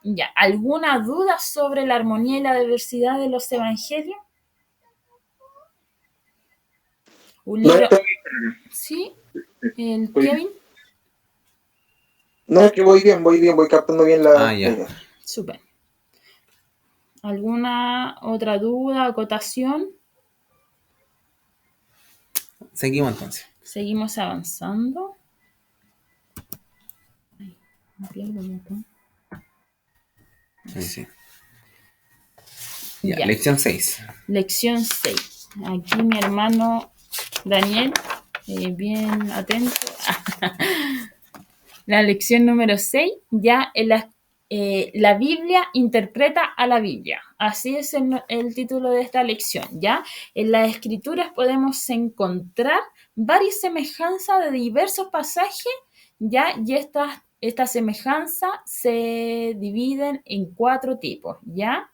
Ya, ¿alguna duda sobre la armonía y la diversidad de los evangelios? Un libro... ¿Sí? ¿El Kevin? No, es que voy captando bien la idea. Súper. ¿Alguna otra duda, acotación? Seguimos entonces. Seguimos avanzando. Ay, me pierdo un montón. Sí. Ya, lección 6. Lección 6. Aquí mi hermano Daniel, bien atento. La lección número 6, ya en la Biblia interpreta a la Biblia. Así es el título de esta lección, ¿ya? En las Escrituras podemos encontrar varias semejanzas de diversos pasajes, ¿ya? Y estas semejanzas se dividen en 4 tipos, ¿ya?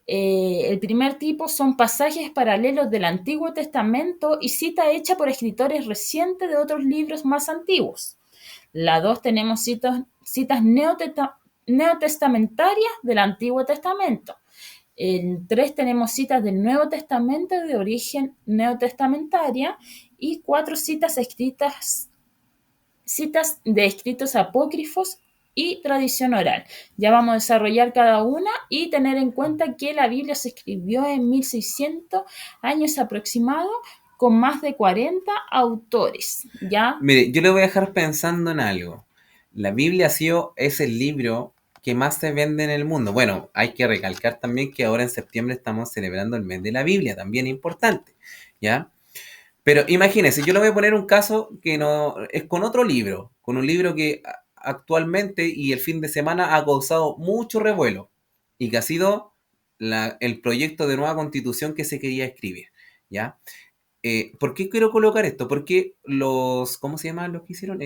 El primer tipo son pasajes paralelos del Antiguo Testamento y cita hecha por escritores recientes de otros libros más antiguos. La 2 tenemos citas neotestamentarias del Antiguo Testamento. En 3 tenemos citas del Nuevo Testamento de origen neotestamentaria, y 4 citas de escritos apócrifos y tradición oral. Ya vamos a desarrollar cada una y tener en cuenta que la Biblia se escribió en 1600 años aproximado, con más de 40 autores, ¿ya? Mire, yo le voy a dejar pensando en algo. La Biblia es el libro que más se vende en el mundo. Bueno, hay que recalcar también que ahora en septiembre estamos celebrando el mes de la Biblia, también importante, ¿ya? Pero imagínense, yo le voy a poner un caso que no es con otro libro, con un libro que actualmente y el fin de semana ha causado mucho revuelo y que ha sido el proyecto de nueva constitución que se quería escribir, ¿ya? ¿Por qué quiero colocar esto? Porque ¿cómo se llaman los que hicieron?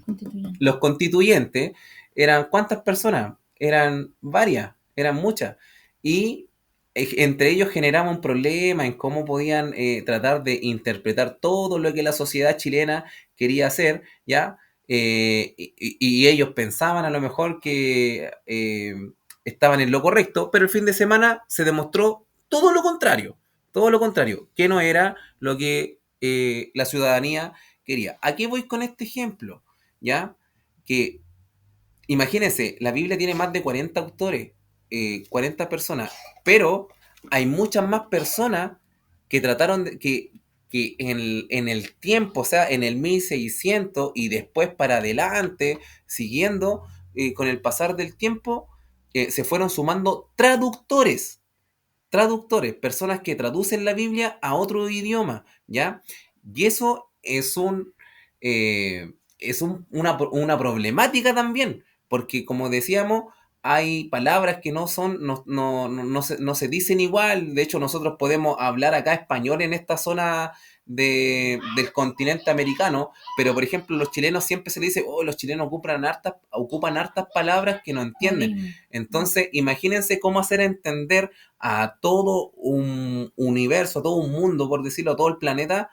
Constituyente. Los constituyentes eran, ¿cuántas personas? Eran varias, eran muchas. Y entre ellos generaba un problema en cómo podían tratar de interpretar todo lo que la sociedad chilena quería hacer, ¿ya? Y ellos pensaban a lo mejor que estaban en lo correcto, pero el fin de semana se demostró todo lo contrario, que no era lo que la ciudadanía quería. ¿A qué voy con este ejemplo? ¿Ya? Que imagínense, la Biblia tiene más de 40 autores, 40 personas, pero hay muchas más personas que trataron que en el tiempo, o sea, en el 1600 y después para adelante, siguiendo con el pasar del tiempo, se fueron sumando traductores, personas que traducen la Biblia a otro idioma, ¿ya? Y eso una problemática también, porque como decíamos, hay palabras que no se dicen igual. De hecho, nosotros podemos hablar acá español en esta zona del continente americano, pero por ejemplo, los chilenos siempre se dice, oh, los chilenos ocupan hartas palabras que no entienden. Entonces, imagínense cómo hacer entender a todo un universo, a todo un mundo, por decirlo, a todo el planeta,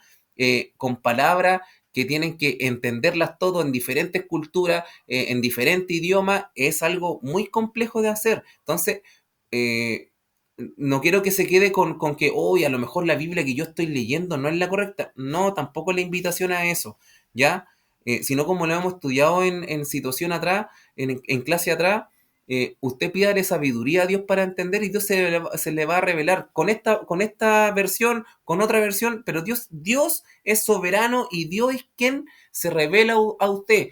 con palabras que tienen que entenderlas todo en diferentes culturas, en diferentes idiomas, es algo muy complejo de hacer. Entonces, eh, no quiero que se quede con que, hoy a lo mejor la Biblia que yo estoy leyendo no es la correcta. No, tampoco la invitación a eso, ¿ya? Sino como lo hemos estudiado en situación atrás, en clase atrás, usted pídale sabiduría a Dios para entender y Dios se le va a revelar con esta versión, con otra versión, pero Dios es soberano y Dios es quien se revela a usted.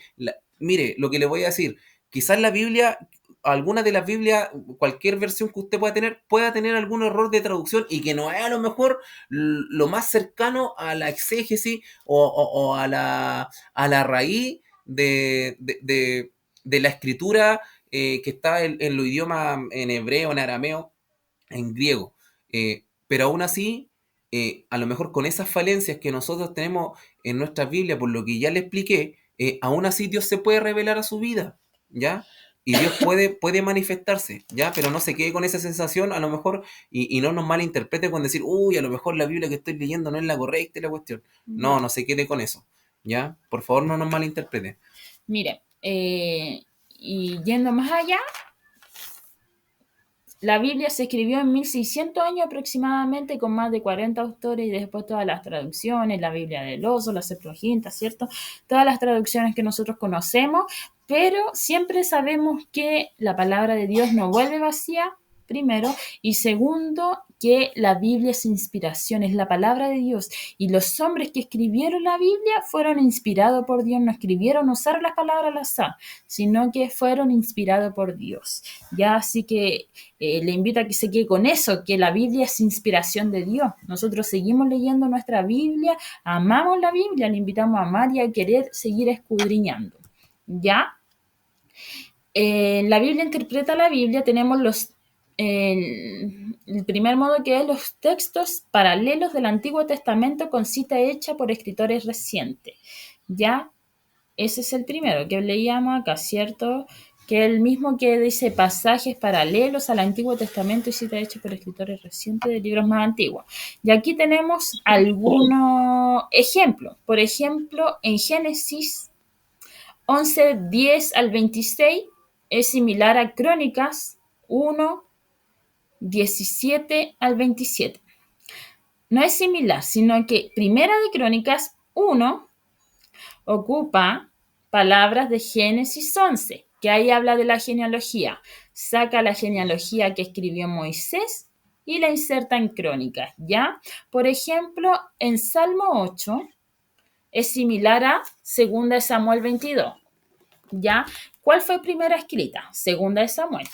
Mire, lo que le voy a decir, quizás la Biblia, alguna de las Biblias, cualquier versión que usted pueda tener algún error de traducción y que no es a lo mejor lo más cercano a la exégesis o a la raíz de la escritura que está en los idiomas, en hebreo, en arameo, en griego. Pero aún así, a lo mejor con esas falencias que nosotros tenemos en nuestra Biblia, por lo que ya le expliqué, aún así Dios se puede revelar a su vida, ¿ya? Y Dios puede manifestarse, ¿ya? Pero no se quede con esa sensación, a lo mejor, y no nos malinterprete con decir, uy, a lo mejor la Biblia que estoy leyendo no es la correcta y la cuestión. No se quede con eso, ¿ya? Por favor, no nos malinterprete. Mire, y yendo más allá, la Biblia se escribió en 1600 años aproximadamente, con más de 40 autores, y después todas las traducciones, la Biblia del Oso, la Septuaginta, ¿cierto? Todas las traducciones que nosotros conocemos, pero siempre sabemos que la palabra de Dios no vuelve vacía, primero, y segundo, que la Biblia es inspiración, es la palabra de Dios, y los hombres que escribieron la Biblia fueron inspirados por Dios, no escribieron usar las palabras al azar, sino que fueron inspirados por Dios. Ya, así que le invito a que se quede con eso, que la Biblia es inspiración de Dios. Nosotros seguimos leyendo nuestra Biblia, amamos la Biblia, le invitamos a amar y a querer seguir escudriñando. ¿Ya? La Biblia interpreta la Biblia, tenemos el primer modo, que es los textos paralelos del Antiguo Testamento con cita hecha por escritores recientes. ¿Ya? Ese es el primero que leíamos acá, ¿cierto? Que es el mismo que dice pasajes paralelos al Antiguo Testamento y cita hecha por escritores recientes de libros más antiguos. Y aquí tenemos algunos ejemplos. Por ejemplo, en Génesis 11, 10 al 26 es similar a Crónicas 1, 17 al 27. No es similar, sino que Primera de Crónicas 1 ocupa palabras de Génesis 11, que ahí habla de la genealogía. Saca la genealogía que escribió Moisés y la inserta en Crónicas, ¿ya? Por ejemplo, en Salmo 8 es similar a 2 Samuel 22. ¿Ya? ¿Cuál fue primera escrita? Segunda de Samuel.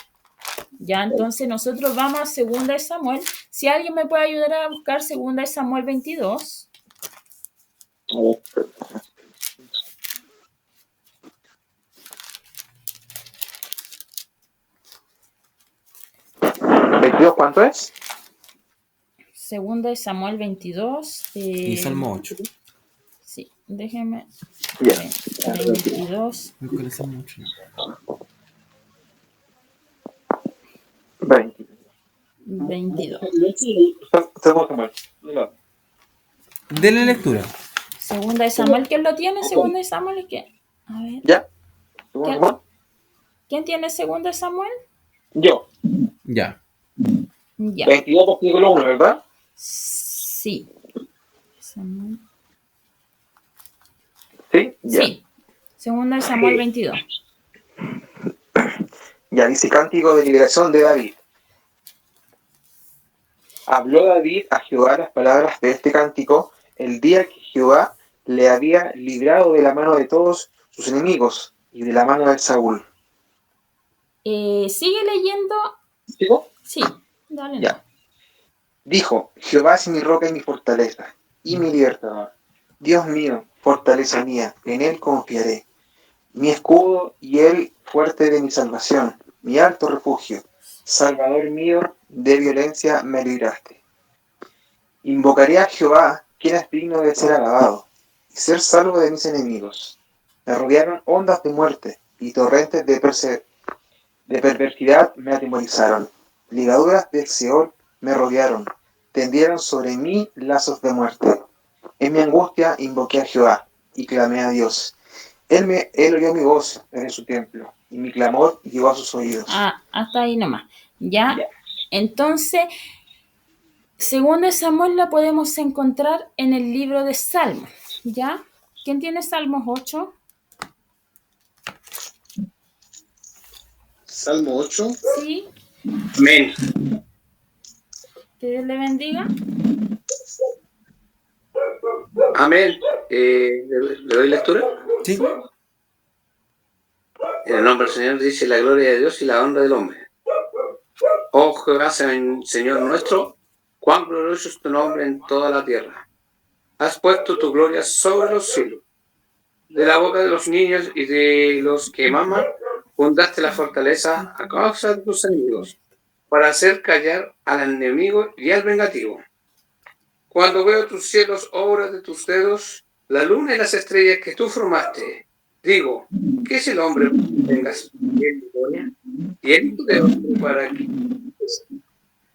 Ya, entonces nosotros vamos a segunda de Samuel. Si alguien me puede ayudar a buscar segunda de Samuel 22. A ver. ¿22 cuánto es? Segunda de Samuel 22. Y Salmo 8. Sí, déjenme. Ya. 22. Voy con el Salmo 8. 20. 22. Segundo Samuel. Denle lectura. Segunda de Samuel, ¿quién lo tiene? Segunda de Samuel, ¿qué? A ver. ¿Ya? ¿Segundo ¿Quién? Samuel? ¿Quién tiene segunda de Samuel? Yo. Ya. Ya. 22 versículo 1, ¿verdad? Sí. Samuel. Sí. Ya. Sí. Segunda de Samuel 22. Ya dice cántico de liberación de David. Habló David a Jehová las palabras de este cántico el día que Jehová le había librado de la mano de todos sus enemigos y de la mano de Saúl. ¿Sigue leyendo? ¿Sigo? Sí. Dale. Ya. Dijo, Jehová es mi roca y mi fortaleza, y mi libertador. Dios mío, fortaleza mía, en él confiaré. Mi escudo y el fuerte de mi salvación, mi alto refugio. Salvador mío, de violencia me libraste. Invocaré a Jehová, quien es digno de ser alabado, y ser salvo de mis enemigos. Me rodearon ondas de muerte, y torrentes de perversidad me atemorizaron. Ligaduras del Seol me rodearon, tendieron sobre mí lazos de muerte. En mi angustia invoqué a Jehová, y clamé a Dios. Él oyó mi voz en su templo, y mi clamor llegó a sus oídos. Hasta ahí nomás. Ya. Entonces, segunda de Samuel la podemos encontrar en el libro de Salmos. ¿Ya? ¿Quién tiene Salmos 8? Salmo 8. Sí. Amén. Que Dios le bendiga. Amén. ¿Le doy lectura? Sí. En el nombre del Señor dice la gloria de Dios y la honra del hombre. Oh Jehová, Señor nuestro, cuán glorioso es tu nombre en toda la tierra. Has puesto tu gloria sobre los cielos. De la boca de los niños y de los que maman, fundaste la fortaleza a causa de tus enemigos, para hacer callar al enemigo y al vengativo. Cuando veo tus cielos, obra de tus dedos, la luna y las estrellas que tú formaste, digo, ¿qué es el hombre que tengas en gloria? Y en tu dedo para que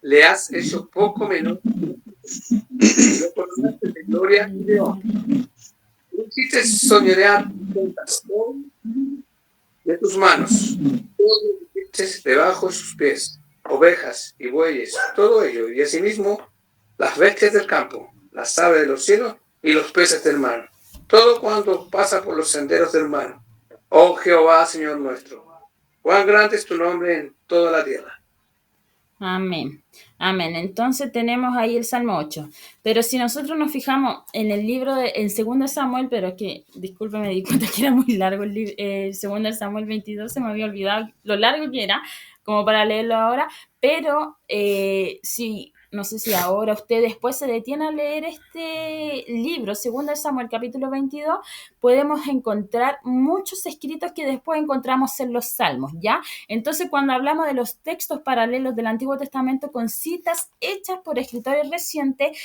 le has hecho poco menos, y lo coronaste de gloria y de honra. Tú hiciste soñar tentación de tus manos, todo lo que hiciste debajo de sus pies, ovejas y bueyes, todo ello, y asimismo las bestias del campo, las aves de los cielos y los peces del mar, todo cuanto pasa por los senderos del mar. Oh Jehová, Señor nuestro, cuán grande es tu nombre en toda la tierra. Amén. Amén. Entonces tenemos ahí el Salmo 8. Pero si nosotros nos fijamos en el libro en 2 Samuel, pero que, disculpe, me di cuenta que era muy largo el 2 Samuel 22, se me había olvidado lo largo que era, como para leerlo ahora, pero si, no sé si ahora usted después se detiene a leer este libro, 2 Samuel capítulo 22, podemos encontrar muchos escritos que después encontramos en los Salmos, ¿ya? Entonces, cuando hablamos de los textos paralelos del Antiguo Testamento con citas hechas por escritores recientes,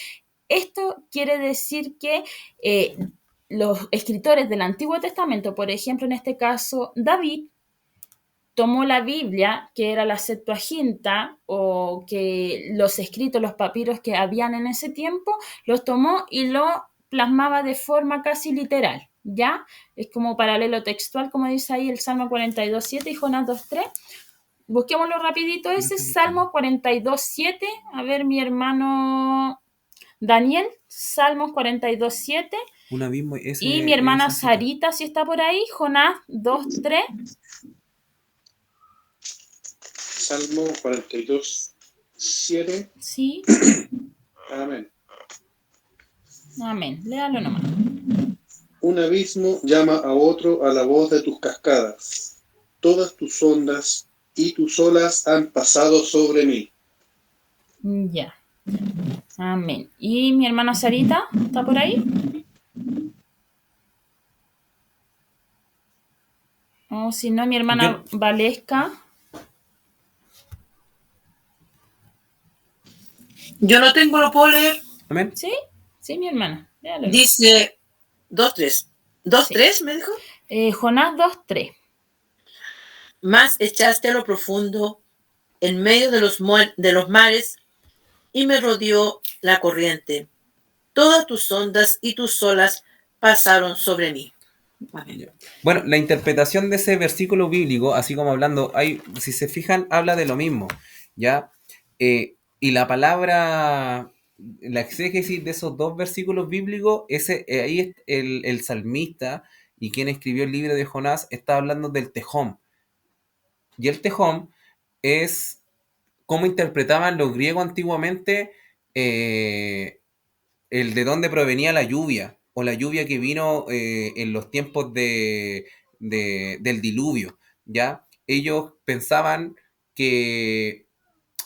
esto quiere decir que los escritores del Antiguo Testamento, por ejemplo, en este caso, David, tomó la Biblia, que era la Septuaginta, o que los escritos, los papiros que habían en ese tiempo, los tomó y lo plasmaba de forma casi literal, ¿ya? Es como paralelo textual, como dice ahí el Salmo 42.7 y Jonás 2.3. Busquémoslo rapidito ese, Salmo 42.7. A ver, mi hermano Daniel, Salmos 42.7. Un abismo. Ese, y mi hermana esa cita. Sarita, si está por ahí, Jonás 2.3. Salmo 42, 7. Sí, Amén. amén. Léalo nomás. Un abismo llama a otro a la voz de tus cascadas. Todas tus ondas y tus olas han pasado sobre mí. Ya. Amén. ¿Y mi hermana Sarita está por ahí? O si no, mi hermana Valesca. Yo no tengo, lo puedo leer. Amén. ¿Sí? Sí, mi hermana. Léalo. Dice 2:3. 2:3 me dijo. Jonás 2:3. Más echaste a lo profundo, en medio de los mares, y me rodeó la corriente. Todas tus ondas y tus olas pasaron sobre mí. Amén. Bueno, la interpretación de ese versículo bíblico, así como hablando, si se fijan, habla de lo mismo, ¿ya? Y la palabra, la exégesis de esos dos versículos bíblicos, ahí es el salmista y quien escribió el libro de Jonás está hablando del tejón. Y el tejón es cómo interpretaban los griegos antiguamente el de dónde provenía la lluvia, o la lluvia que vino en los tiempos del diluvio, ¿ya? Ellos pensaban que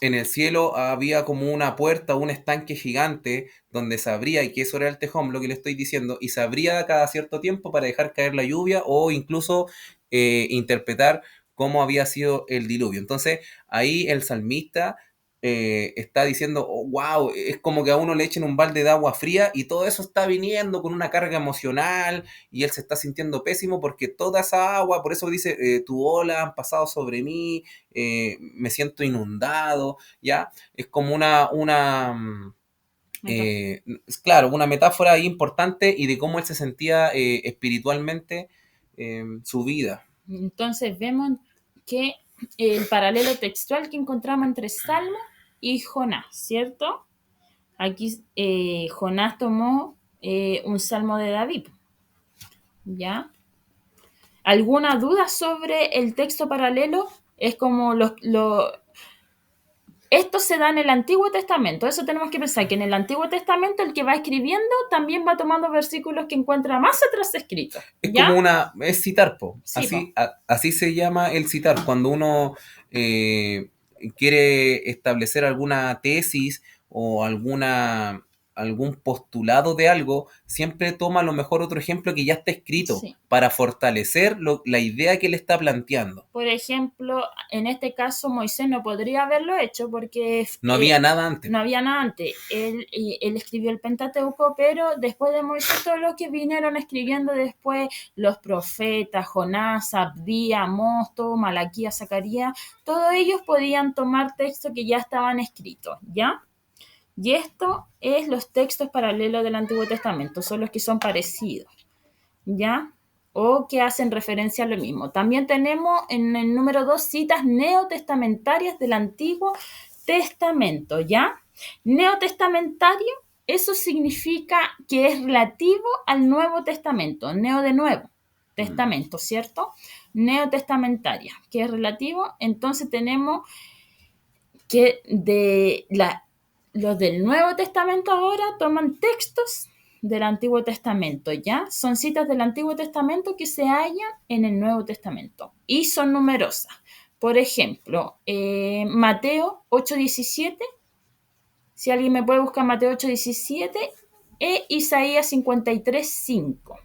en el cielo había como una puerta, un estanque gigante donde se abría, y que eso era el tejón, lo que le estoy diciendo, y se abría cada cierto tiempo para dejar caer la lluvia o incluso interpretar cómo había sido el diluvio. Entonces ahí el salmista está diciendo, oh, wow, es como que a uno le echen un balde de agua fría y todo eso está viniendo con una carga emocional y él se está sintiendo pésimo porque toda esa agua, por eso dice, tu ola han pasado sobre mí, me siento inundado, ¿ya? Es como claro, una metáfora importante y de cómo él se sentía espiritualmente su vida. Entonces vemos que el paralelo textual que encontramos entre Salmo y Jonás, ¿cierto? Aquí Jonás tomó un salmo de David, ¿ya? ¿Alguna duda sobre el texto paralelo? Es como esto se da en el Antiguo Testamento, eso tenemos que pensar, que en el Antiguo Testamento el que va escribiendo también va tomando versículos que encuentra más atrás escritos. Es como es citar, po. Sí, así se llama el citar, cuando uno quiere establecer alguna tesis o algún postulado de algo, siempre toma a lo mejor otro ejemplo que ya está escrito, sí, para fortalecer la idea que él está planteando. Por ejemplo, en este caso Moisés no podría haberlo hecho porque no había nada antes. No había nada antes. Él escribió el Pentateuco, pero después de Moisés, todos los que vinieron escribiendo después, los profetas, Jonás, Abdías, Amós, Malaquías, Zacarías, todos ellos podían tomar textos que ya estaban escritos, ¿ya? Y esto es los textos paralelos del Antiguo Testamento, son los que son parecidos, ¿ya? O que hacen referencia a lo mismo. También tenemos en el número 2 citas neotestamentarias del Antiguo Testamento, ¿ya? Neotestamentario, eso significa que es relativo al Nuevo Testamento, neo de nuevo, testamento, ¿cierto? Neotestamentaria, que es relativo, entonces tenemos que los del Nuevo Testamento ahora toman textos del Antiguo Testamento, ¿ya? Son citas del Antiguo Testamento que se hallan en el Nuevo Testamento y son numerosas. Por ejemplo, Mateo 8:17, si alguien me puede buscar Mateo 8:17, e Isaías 53:5.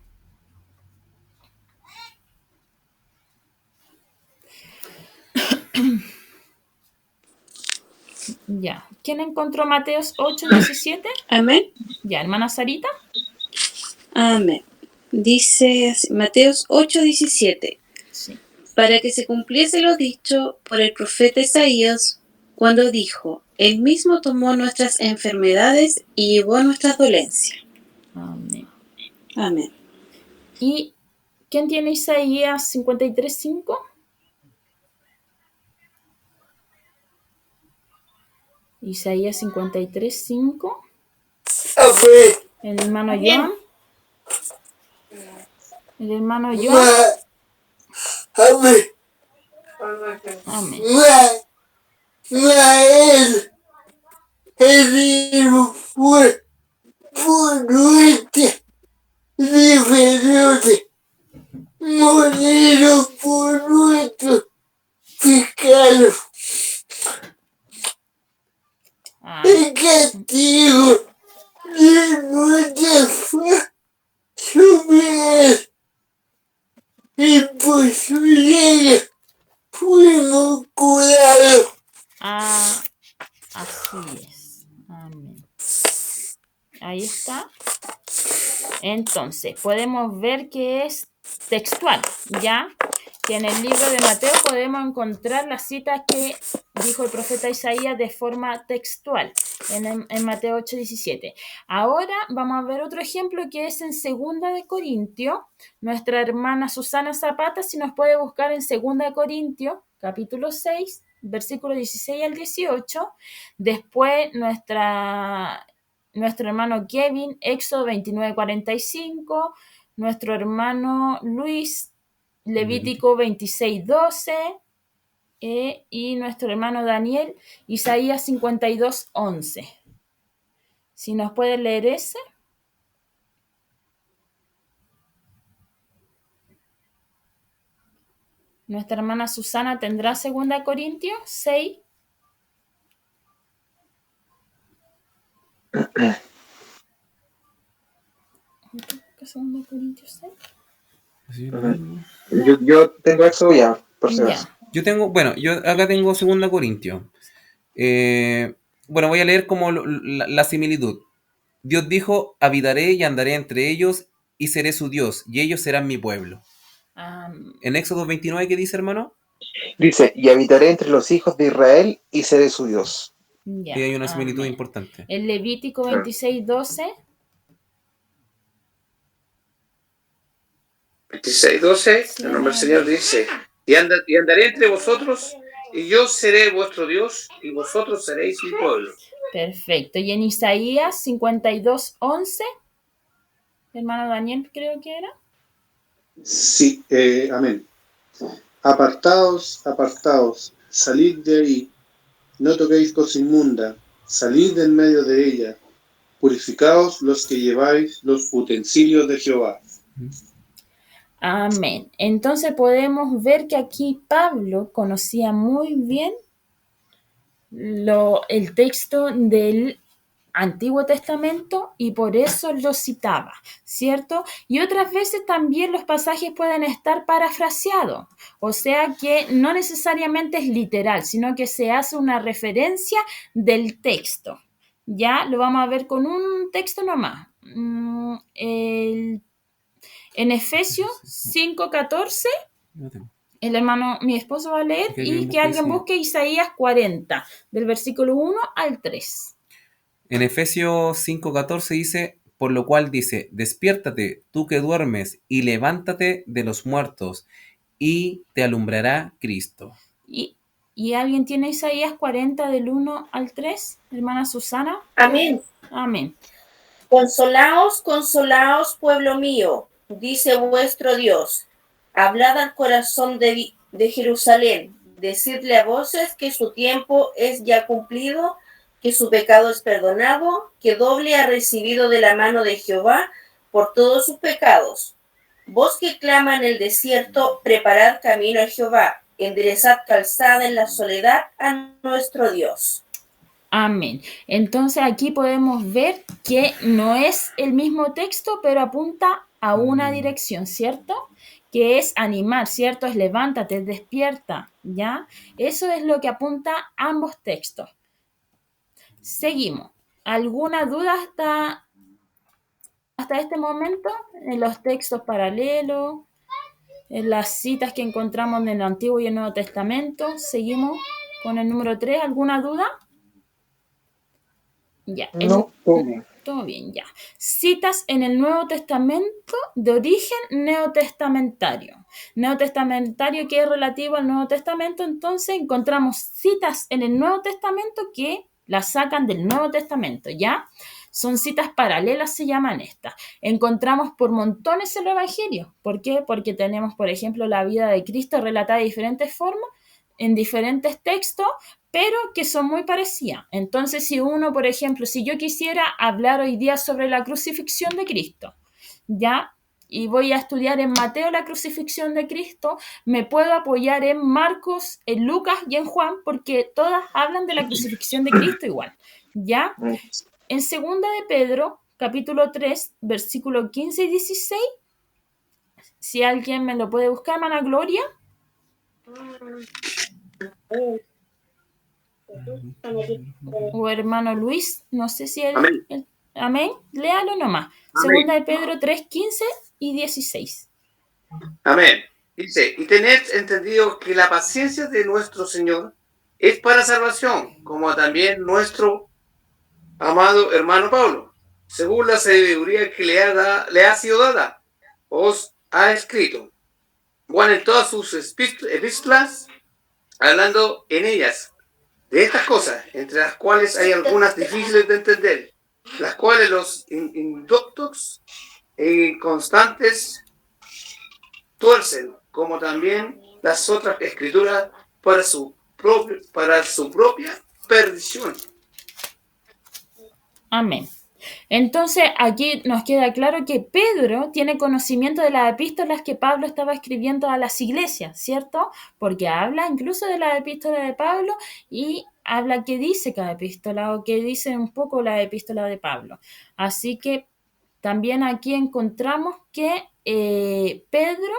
Ya. ¿Quién encontró Mateo 8:17? Amén. Ya, hermana Sarita. Amén. Dice Mateo 8:17. Sí. Para que se cumpliese lo dicho por el profeta Isaías, cuando dijo, Él mismo tomó nuestras enfermedades y llevó nuestras dolencias. Amén. Amén. ¿Y quién tiene Isaías 53:5? Isaías 53:5. Amén. El hermano Joan. El hermano Joan. Amén. Amén. El libro fue nuestra liberó morido por nuestros pecados. El castigo de nuestra fe sobre él. Y por su llaga fuimos curados. Ah, así es. Amén. Ahí está. Entonces, podemos ver que es textual, ¿ya? Que en el libro de Mateo podemos encontrar las citas que dijo el profeta Isaías de forma textual en Mateo 8:17. Ahora vamos a ver otro ejemplo que es en 2 de Corintios. Nuestra hermana Susana Zapata, si nos puede buscar en 2 de Corintios, capítulo 6, versículo 16 al 18. Después nuestro hermano Kevin, Éxodo 29:45. Nuestro hermano Luis, Levítico 26:12. Y nuestro hermano Daniel, Isaías 52:11. Si nos puede leer ese. Nuestra hermana Susana tendrá 2 Corintios 6. ¿Qué 2 Corintios 6? Yo tengo eso ya, por si acaso. Yo acá tengo 2 Corintios. Bueno, voy a leer como la similitud. Dios dijo, habitaré y andaré entre ellos y seré su Dios, y ellos serán mi pueblo. En Éxodo 29, ¿qué dice, hermano? Dice, y habitaré entre los hijos de Israel y seré su Dios. Ya, Y hay una similitud amén. importante. El Levítico 26:12. 26:12, el nombre del Señor dice, y andaré entre vosotros, y yo seré vuestro Dios, y vosotros seréis mi pueblo. Perfecto. Y en Isaías 52:11, hermano Daniel, creo que era. Sí, amén. Apartaos, apartaos, salid de ahí, no toquéis cosa inmunda, salid de en medio de ella, purificaos los que lleváis los utensilios de Jehová. Amén. Entonces podemos ver que aquí Pablo conocía muy bien el texto del Antiguo Testamento y por eso lo citaba, ¿cierto? Y otras veces también los pasajes pueden estar parafraseados, o sea que no necesariamente es literal, sino que se hace una referencia del texto. Ya lo vamos a ver con un texto nomás. En Efesios 5:14, mi esposo va a leer y que alguien busque Isaías 40, del versículo 1 al 3. En Efesios 5:14 dice, por lo cual dice, despiértate tú que duermes y levántate de los muertos y te alumbrará Cristo. ¿Y alguien tiene Isaías 40 del 1 al 3? Hermana Susana. Amén. Amén. Consolaos, consolaos, pueblo mío, dice vuestro Dios. Hablad al corazón de Jerusalén, decidle a voces que su tiempo es ya cumplido, que su pecado es perdonado, que doble ha recibido de la mano de Jehová por todos sus pecados. Vos que clama en el desierto, preparad camino a Jehová, enderezad calzada en la soledad a nuestro Dios. Amén. Entonces aquí podemos ver que no es el mismo texto, pero apunta a una dirección, ¿cierto? Que es animar, ¿cierto? Es levántate, despierta, ¿ya? Eso es lo que apunta ambos textos. Seguimos. ¿Alguna duda hasta este momento en los textos paralelos, en las citas que encontramos en el Antiguo y el Nuevo Testamento? Seguimos con el número 3. ¿Alguna duda? Ya. No, todo bien. Todo bien, ya. Citas en el Nuevo Testamento de origen neotestamentario. Neotestamentario que es relativo al Nuevo Testamento, entonces encontramos citas en el Nuevo Testamento que las sacan del Nuevo Testamento, ¿ya? Son citas paralelas, se llaman estas. Encontramos por montones el Evangelio. ¿Por qué? Porque tenemos, por ejemplo, la vida de Cristo relatada de diferentes formas, en diferentes textos, pero que son muy parecidas. Entonces, si uno, por ejemplo, si yo quisiera hablar hoy día sobre la crucifixión de Cristo, ya y voy a estudiar en Mateo la crucifixión de Cristo, me puedo apoyar en Marcos, en Lucas y en Juan, porque todas hablan de la crucifixión de Cristo igual, ¿ya? En segunda de Pedro, capítulo 3, versículo 15 y 16, si alguien me lo puede buscar, hermana Gloria. O hermano Luis, no sé si él... Amén. Amén, léalo nomás. Amén. Segunda de Pedro 3, 15 y 16. Amén. Dice, y tened entendido que la paciencia de nuestro Señor es para salvación, como también nuestro amado hermano Pablo, según la sabiduría que le ha sido dada, os ha escrito. Juan en todas sus epístolas, hablando en ellas de estas cosas, entre las cuales hay algunas difíciles de entender, las cuales los indoctos e inconstantes tuercen, como también las otras escrituras para su propia perdición. Amén. Entonces, aquí nos queda claro que Pedro tiene conocimiento de las epístolas que Pablo estaba escribiendo a las iglesias, ¿cierto? Porque habla incluso de la epístola de Pablo y habla qué dice cada epístola o qué dice un poco la epístola de Pablo. Así que también aquí encontramos que Pedro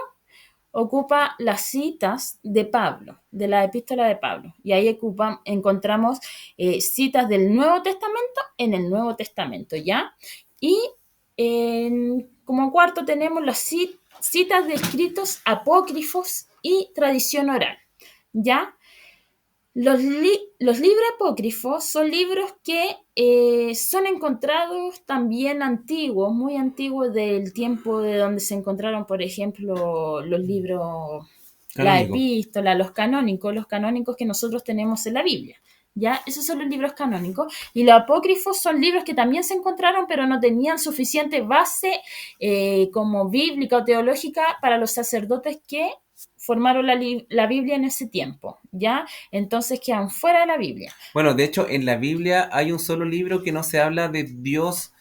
ocupa las citas de Pablo, de la epístola de Pablo. Y ahí encontramos citas del Nuevo Testamento en el Nuevo Testamento, ¿ya? Y como cuarto tenemos las citas de escritos apócrifos y tradición oral, ¿ya? Los libros apócrifos son libros que son encontrados también antiguos, muy antiguos del tiempo de donde se encontraron, por ejemplo, los libros, la epístola, los canónicos que nosotros tenemos en la Biblia. ¿Ya? Esos son los libros canónicos. Y los apócrifos son libros que también se encontraron, pero no tenían suficiente base como bíblica o teológica para los sacerdotes que formaron la Biblia en ese tiempo, ¿ya? Entonces quedan fuera de la Biblia. Bueno, de hecho, en la Biblia hay un solo libro que no se habla de Dios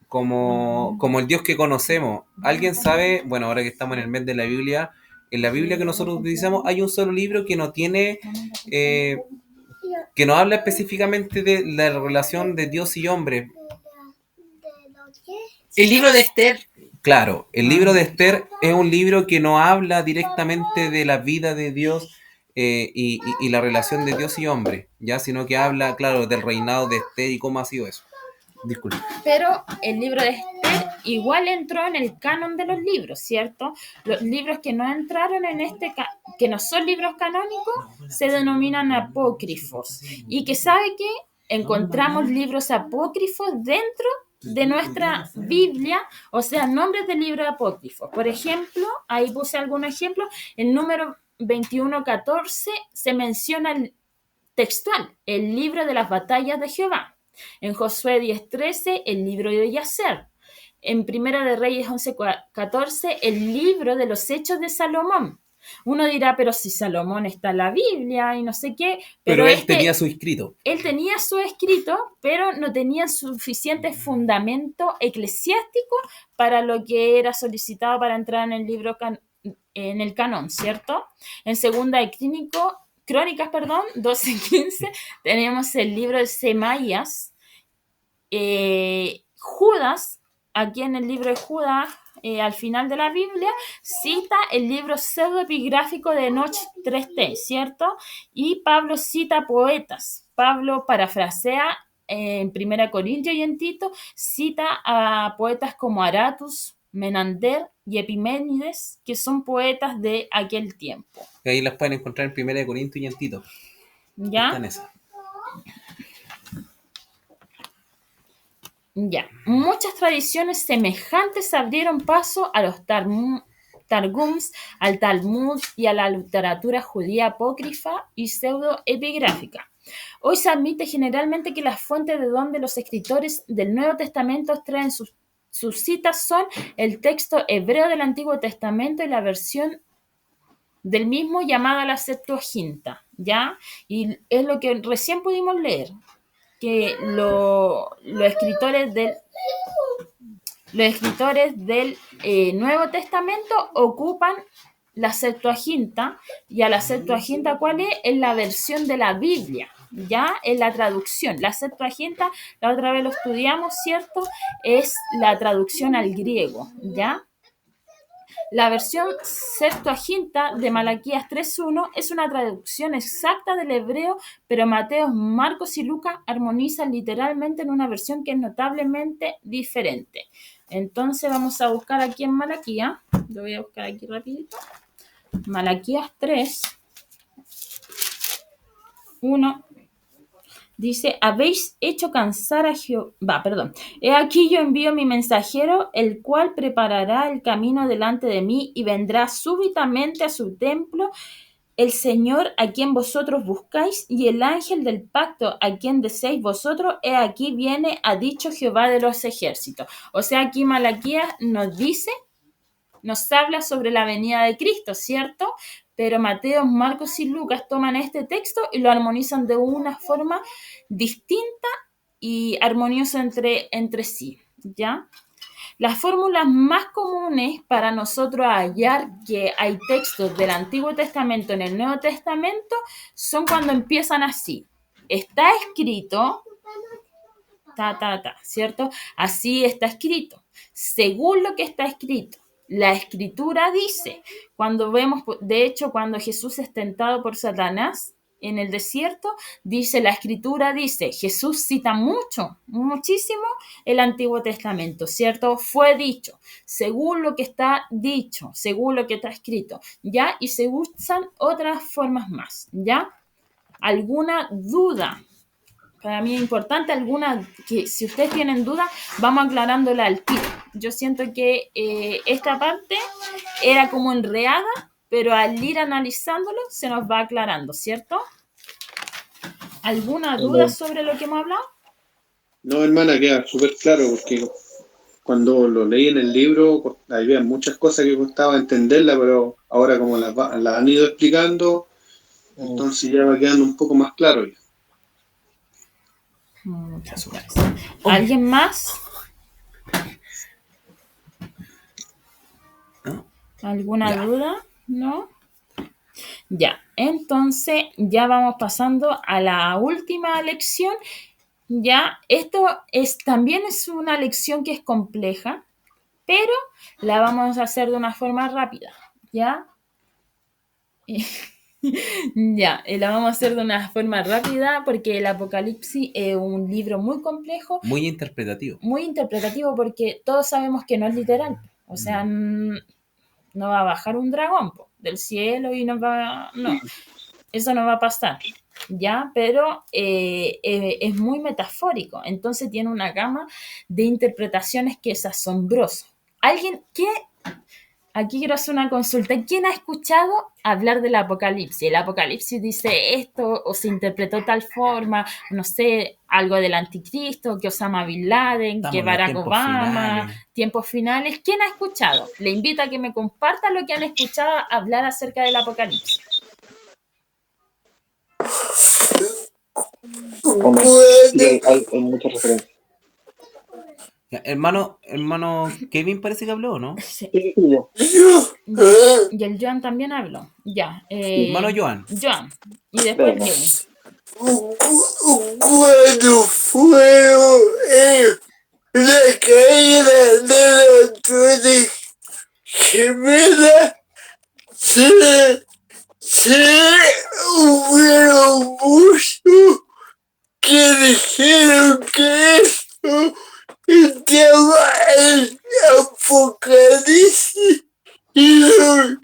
como el Dios que conocemos. ¿Alguien sabe? Bueno, ahora que estamos en el mes de la Biblia, en la Biblia que nosotros utilizamos hay un solo libro que no tiene... que no habla específicamente de la relación de Dios y hombre. El libro de Esther. Claro, el libro de Esther es un libro que no habla directamente de la vida de Dios y la relación de Dios y hombre, ya, sino que habla, claro, del reinado de Esther y cómo ha sido eso. Disculpe. Pero el libro de Esther igual entró en el canon de los libros, ¿cierto? Los libros que no entraron en que no son libros canónicos, se denominan apócrifos. Y que sabe que encontramos libros apócrifos dentro de nuestra Biblia, o sea, nombres de libros apócrifos. Por ejemplo, ahí puse algunos ejemplos, el número 21:14 se menciona textual, el libro de las batallas de Jehová. En Josué 10:13, el libro de Yacer. En Primera de Reyes 11:14, el libro de los Hechos de Salomón. Uno dirá, pero si Salomón está en la Biblia y no sé qué. Pero él tenía su escrito. Él tenía su escrito, pero no tenía suficiente fundamento eclesiástico para lo que era solicitado para entrar en el libro en el canon, ¿cierto? En Segunda de Crónicas, 12:15, tenemos el libro de Semaías. Judas, aquí en el libro de Judas, al final de la Biblia, cita el libro pseudoepigráfico de Enoch 3t, ¿cierto? Y Pablo cita poetas. Pablo parafrasea en 1 Corintios y en Tito, cita a poetas como Aratus, Menander y Epiménides, que son poetas de aquel tiempo. Y ahí las pueden encontrar en 1 Corintios y en Tito. ¿Ya? Están esas. Ya, muchas tradiciones semejantes abrieron paso a los Targums, al Talmud y a la literatura judía apócrifa y pseudoepigráfica. Hoy se admite generalmente que las fuentes de donde los escritores del Nuevo Testamento extraen sus citas son el texto hebreo del Antiguo Testamento y la versión del mismo llamada la Septuaginta, ¿ya? Y es lo que recién pudimos leer, que los escritores los escritores del Nuevo Testamento ocupan la Septuaginta, y a la Septuaginta, ¿cuál es? Es la versión de la Biblia, ¿ya? Es la traducción. La Septuaginta, la otra vez lo estudiamos, ¿cierto? Es la traducción al griego, ¿ya? La versión Septuaginta de Malaquías 3.1 es una traducción exacta del hebreo, pero Mateo, Marcos y Lucas armonizan literalmente en una versión que es notablemente diferente. Entonces vamos a buscar aquí en Malaquías, lo voy a buscar aquí rapidito. Malaquías 3.1 dice: habéis hecho cansar a Jehová, he aquí yo envío mi mensajero, el cual preparará el camino delante de mí, y vendrá súbitamente a su templo el Señor a quien vosotros buscáis, y el ángel del pacto a quien deseáis vosotros, he aquí viene, ha dicho Jehová de los ejércitos. O sea, aquí Malaquías nos habla sobre la venida de Cristo, ¿cierto? Pero Mateo, Marcos y Lucas toman este texto y lo armonizan de una forma distinta y armoniosa entre sí, ¿ya? Las fórmulas más comunes para nosotros hallar que hay textos del Antiguo Testamento en el Nuevo Testamento son cuando empiezan así: está escrito, ¿cierto? Así está escrito, según lo que está escrito. La Escritura dice, cuando vemos, de hecho, cuando Jesús es tentado por Satanás en el desierto, dice, la Escritura dice, Jesús cita muchísimo el Antiguo Testamento, ¿cierto? Fue dicho, según lo que está dicho, según lo que está escrito, ¿ya? Y se usan otras formas más, ¿ya? ¿Alguna duda? Para mí es importante que si ustedes tienen dudas, vamos aclarándola al tiro. Yo siento que esta parte era como enredada, pero al ir analizándolo se nos va aclarando, ¿cierto? ¿Alguna duda sobre lo que hemos hablado? No, hermana, queda súper claro, porque cuando lo leí en el libro había muchas cosas que costaba entenderla, pero ahora como las han ido explicando, entonces ya va quedando un poco más claro. Muchas gracias. ¿Alguien más? ¿Alguna duda? ¿No? Ya, entonces ya vamos pasando a la última lección. Ya, también es una lección que es compleja, pero la vamos a hacer de una forma rápida, ¿ya? Ya, la vamos a hacer de una forma rápida porque el Apocalipsis es un libro muy complejo. Muy interpretativo. Muy interpretativo porque todos sabemos que no es literal. O sea, no va a bajar un dragón del cielo y no, eso no va a pasar, ¿ya? Pero es muy metafórico, entonces tiene una gama de interpretaciones que es asombroso. Aquí quiero hacer una consulta. ¿Quién ha escuchado hablar del Apocalipsis? El Apocalipsis dice esto, o se interpretó tal forma, no sé, algo del anticristo, que Osama Bin Laden, que Barack Obama, tiempos finales. ¿Quién ha escuchado? Le invito a que me compartan lo que han escuchado hablar acerca del Apocalipsis. Sí, hay muchas referencias. Ya, hermano Kevin parece que habló, ¿no? Sí. Sí, yo. Y el Joan también habló. Ya. Hermano Joan. Y después Venga. Kevin. Cuando fueron la caída de la torre gemela, se hubieron muchos que dijeron que esto estaba en Apocalipsis y lo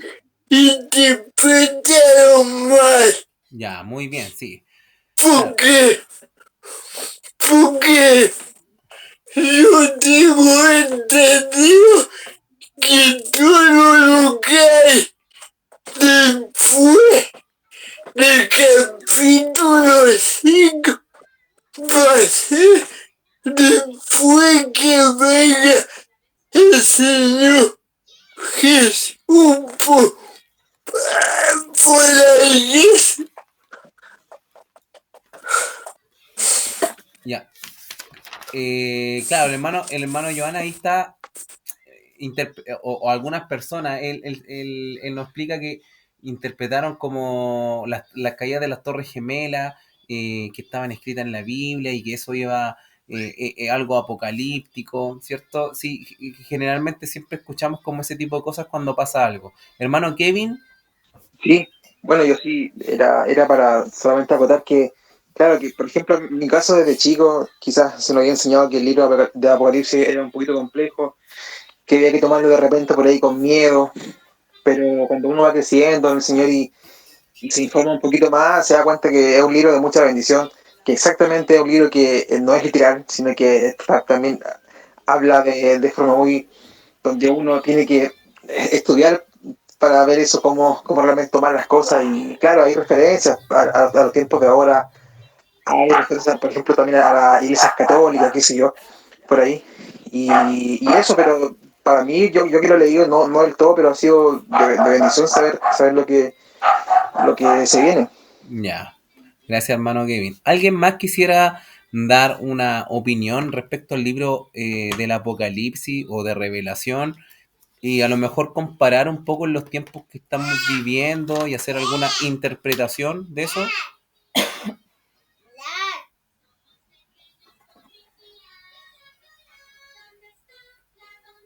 interpretaron mal. Ya, muy bien, sí. Porque yo tengo entendido que todo lo que hay después del capítulo 5 va a ser después que venga el Señor Jesús por la iglesia. Ya. Claro, el hermano Joan ahí está o algunas personas, él nos explica que interpretaron como las caídas de las Torres Gemelas, que estaban escritas en la Biblia y que eso iba algo apocalíptico, ¿cierto? Sí, generalmente siempre escuchamos como ese tipo de cosas cuando pasa algo. Hermano Kevin. Sí, bueno, yo sí, era para solamente acotar que, claro, que por ejemplo, en mi caso desde chico, quizás se nos había enseñado que el libro de Apocalipsis era un poquito complejo, que había que tomarlo de repente por ahí con miedo, pero cuando uno va creciendo en el Señor y se informa un poquito más, se da cuenta que es un libro de mucha bendición, que exactamente es un libro que no es literal, sino que también habla de forma muy, donde uno tiene que estudiar para ver eso, cómo realmente tomar las cosas. Y claro, hay referencias a los tiempos de ahora, hay referencias, por ejemplo, también a las iglesias católicas, qué sé yo, por ahí. Y eso, pero para mí, yo que lo he leído, no del todo, pero ha sido de bendición saber lo que se viene. Ya, gracias hermano Kevin. ¿Alguien más quisiera dar una opinión respecto al libro del Apocalipsis o de Revelación? Y a lo mejor comparar un poco en los tiempos que estamos viviendo y hacer alguna interpretación de eso.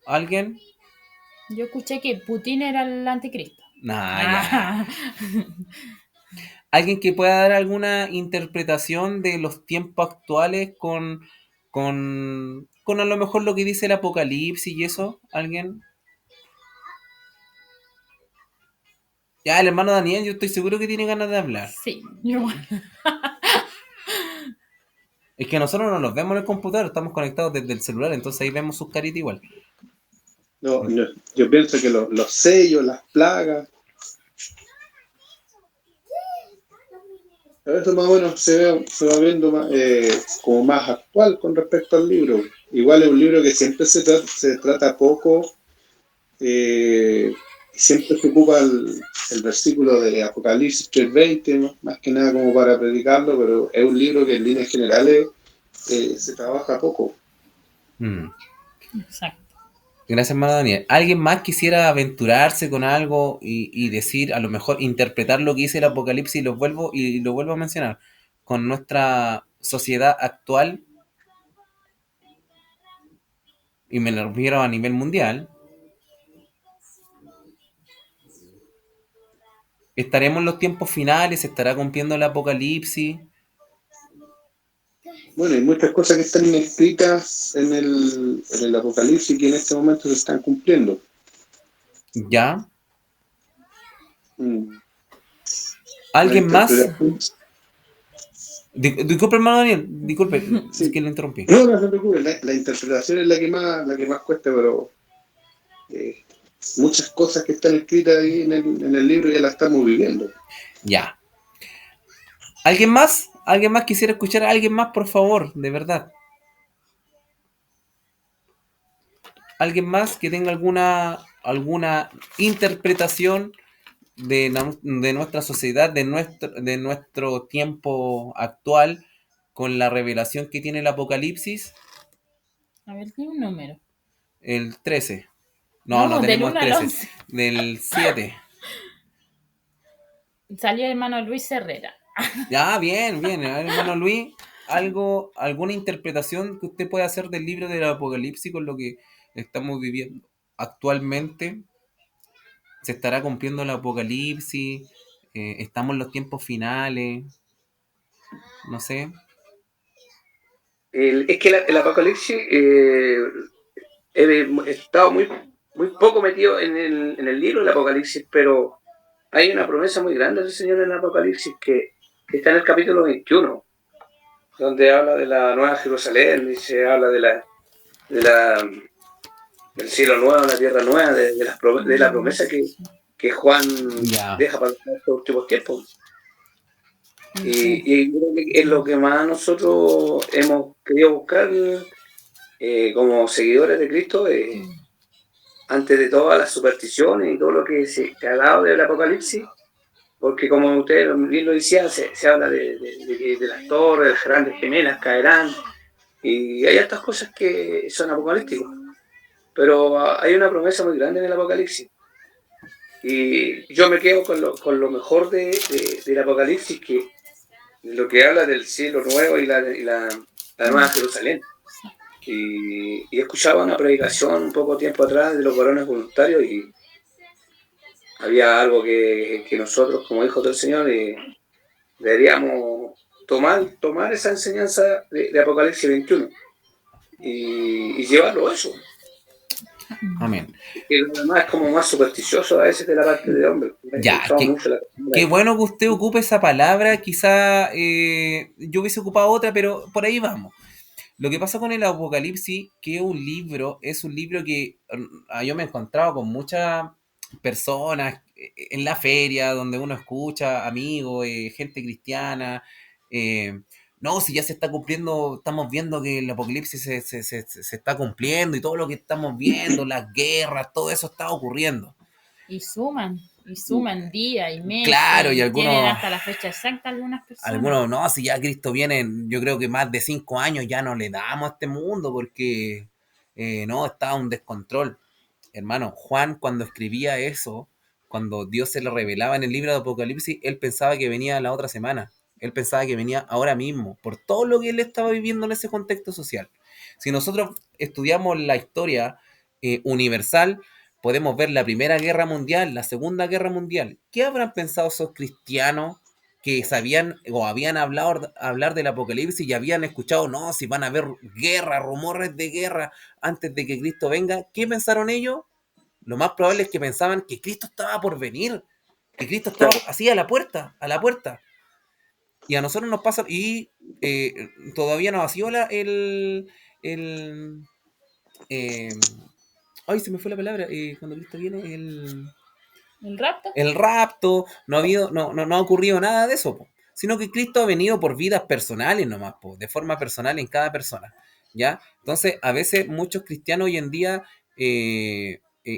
¿Alguien? Yo escuché que Putin era el anticristo. Ya. ¿Alguien que pueda dar alguna interpretación de los tiempos actuales con a lo mejor lo que dice el Apocalipsis y eso? ¿Alguien? Ya, el hermano Daniel, yo estoy seguro que tiene ganas de hablar. Sí, yo. Es que nosotros no nos vemos en el computador, estamos conectados desde el celular, entonces ahí vemos sus caritas igual. No, yo pienso que los sellos, las plagas, eso más o menos se va viendo como más actual con respecto al libro. Igual es un libro que siempre se trata poco, siempre se ocupa el versículo de Apocalipsis 3:20, ¿no? Más que nada como para predicarlo, pero es un libro que en líneas generales se trabaja poco. Exacto. Gracias, hermano Daniel. ¿Alguien más quisiera aventurarse con algo y decir, a lo mejor interpretar lo que dice el Apocalipsis y lo vuelvo a mencionar, con nuestra sociedad actual? Y me lo refiero a nivel mundial. ¿Estaremos en los tiempos finales? ¿Se estará cumpliendo el Apocalipsis? Bueno, hay muchas cosas que están escritas en el Apocalipsis que en este momento se están cumpliendo. ¿Ya? ¿Alguien más? Disculpe, hermano Daniel, disculpe, sí. Es que lo interrumpí. No se preocupe, la interpretación es la que más cuesta, pero muchas cosas que están escritas ahí en el libro ya las estamos viviendo. Ya. ¿Alguien más? ¿Alguien más quisiera escuchar a alguien más, por favor? De verdad. ¿Alguien más que tenga alguna interpretación de nuestra sociedad, de nuestro tiempo actual, con la revelación que tiene el Apocalipsis? A ver, tiene un número. El 13. No tenemos el 13. Del 7. Salió el hermano Luis Herrera. Ya, bien. A ver, hermano Luis, alguna interpretación que usted pueda hacer del libro del Apocalipsis con lo que estamos viviendo actualmente. ¿Se estará cumpliendo el Apocalipsis? ¿Estamos en los tiempos finales? No sé. Es que el Apocalipsis he estado muy poco metido en el libro del Apocalipsis, pero hay una promesa muy grande del Señor en el Apocalipsis que está en el capítulo 21, donde habla de la Nueva Jerusalén y se habla del cielo nuevo, la tierra nueva, de la promesa que Juan deja para estos últimos tiempos. Y creo que es lo que más nosotros hemos querido buscar como seguidores de Cristo, antes de todas las supersticiones y todo lo que se ha dado del Apocalipsis, porque como usted bien lo decía, se habla de las torres, las grandes gemelas caerán, y hay otras cosas que son apocalípticas, pero hay una promesa muy grande en el Apocalipsis. Y yo me quedo con lo mejor del Apocalipsis, que lo que habla del cielo nuevo y la nueva Jerusalén. Y escuchaba una predicación un poco tiempo atrás de los varones voluntarios y había algo que nosotros como hijos del Señor deberíamos tomar esa enseñanza de Apocalipsis 21 y llevarlo a eso. Amén. Y lo demás es como más supersticioso a veces de la parte del hombre. Ya, qué bueno que usted ocupe esa palabra. Quizá yo hubiese ocupado otra, pero por ahí vamos. Lo que pasa con el Apocalipsis, que es un libro que yo me he encontrado con muchas personas en la feria, donde uno escucha amigos, gente cristiana. No, si ya se está cumpliendo, estamos viendo que el Apocalipsis se está cumpliendo y todo lo que estamos viendo, las guerras, todo eso está ocurriendo. Y suman día y mes. Claro, y tienen algunos hasta la fecha exacta algunas personas. Algunos, no, si ya Cristo viene, yo creo que más de 5 años ya no le damos a este mundo porque no, está un descontrol. Hermano, Juan cuando escribía eso, cuando Dios se le revelaba en el libro de Apocalipsis, él pensaba que venía la otra semana. Él pensaba que venía ahora mismo, por todo lo que él estaba viviendo en ese contexto social. Si nosotros estudiamos la historia universal, podemos ver la Primera Guerra Mundial, la Segunda Guerra Mundial. ¿Qué habrán pensado esos cristianos que sabían o habían hablar del Apocalipsis y habían escuchado, no, si van a haber guerra, rumores de guerra antes de que Cristo venga? ¿Qué pensaron ellos? Lo más probable es que pensaban que Cristo estaba por venir, que Cristo estaba así a la puerta. Y a nosotros nos pasa, y todavía no ha sido ay, se me fue la palabra, cuando Cristo viene, ¿El rapto? El rapto, no ha ocurrido nada de eso, po. Sino que Cristo ha venido por vidas personales nomás, po, de forma personal en cada persona, ¿ya? Entonces, a veces muchos cristianos hoy en día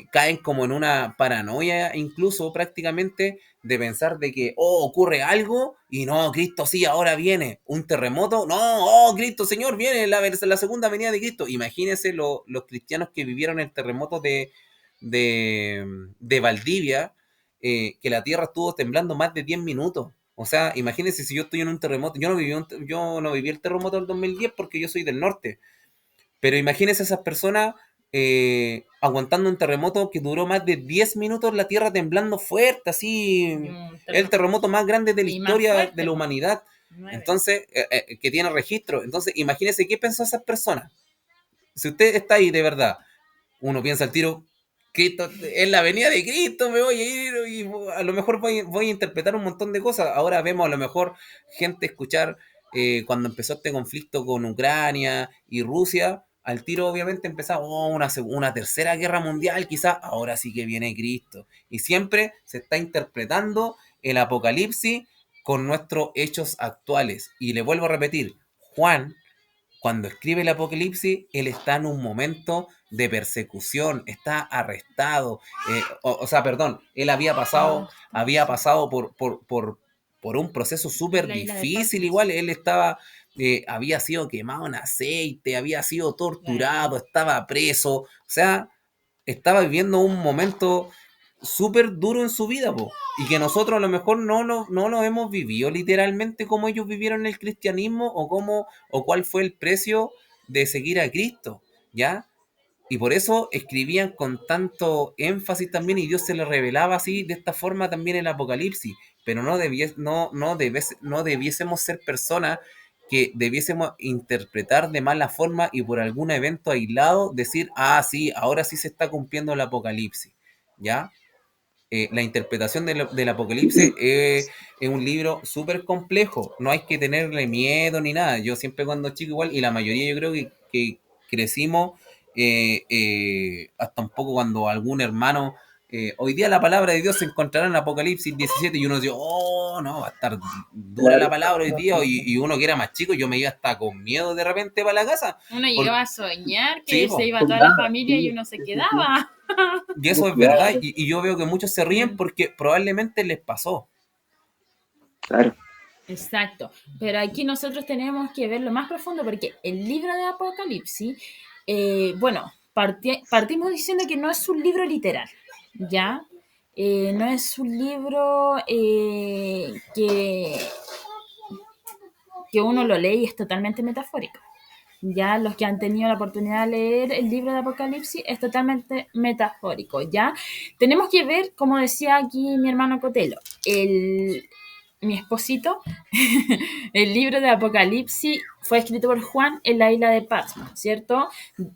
caen como en una paranoia, incluso prácticamente, de pensar de que, ocurre algo, y no, Cristo sí, ahora viene, un terremoto, no, Cristo, Señor, viene la segunda venida de Cristo. Imagínense los cristianos que vivieron el terremoto de Valdivia, que la tierra estuvo temblando más de 10 minutos. O sea, imagínense si yo estoy en un terremoto. Yo no viví el terremoto del 2010 porque yo soy del norte. Pero imagínense esas personas aguantando un terremoto que duró más de 10 minutos, la tierra temblando fuerte, así. El terremoto más grande de la historia de la humanidad. 9. Entonces, que tiene registro. Entonces, imagínense qué pensó esas personas. Si usted está ahí de verdad, uno piensa al tiro, Cristo, en la venida de Cristo me voy a ir y a lo mejor voy a interpretar un montón de cosas. Ahora vemos a lo mejor gente escuchar cuando empezó este conflicto con Ucrania y Rusia, al tiro obviamente empezaba una tercera guerra mundial, quizás ahora sí que viene Cristo. Y siempre se está interpretando el Apocalipsis con nuestros hechos actuales. Y le vuelvo a repetir, Juan, cuando escribe el Apocalipsis, él está en un momento de persecución, está arrestado, él había pasado por un proceso súper difícil, igual, él había sido quemado en aceite, había sido torturado, estaba preso, o sea, estaba viviendo un momento súper duro en su vida, po. Y que nosotros a lo mejor no lo hemos vivido literalmente como ellos vivieron el cristianismo o cuál fue el precio de seguir a Cristo, ¿ya? Y por eso escribían con tanto énfasis también y Dios se les revelaba así, de esta forma también el Apocalipsis, pero no debiésemos ser personas que debiésemos interpretar de mala forma y por algún evento aislado decir, sí, ahora sí se está cumpliendo el Apocalipsis, ¿ya? La interpretación del Apocalipsis es un libro súper complejo, no hay que tenerle miedo ni nada. Yo siempre cuando chico igual, y la mayoría yo creo que crecimos hasta un poco cuando algún hermano, hoy día la palabra de Dios se encontrará en Apocalipsis 17 y uno dice, no, va a estar dura la palabra hoy día, y uno que era más chico, yo me iba hasta con miedo de repente para la casa. Uno llegaba a soñar que Sí, po. se iba toda la familia y uno se quedaba. Y eso es verdad, y yo veo que muchos se ríen porque probablemente les pasó. Claro. Exacto, pero aquí nosotros tenemos que ver lo más profundo porque el libro de Apocalipsis, partimos diciendo que no es un libro literal, ¿ya? No es un libro que uno lo lee y es totalmente metafórico. Ya los que han tenido la oportunidad de leer el libro de Apocalipsis es totalmente metafórico, ¿ya? Tenemos que ver, como decía aquí mi hermano Cotelo, mi esposito, el libro de Apocalipsis fue escrito por Juan en la isla de Patmos, ¿cierto?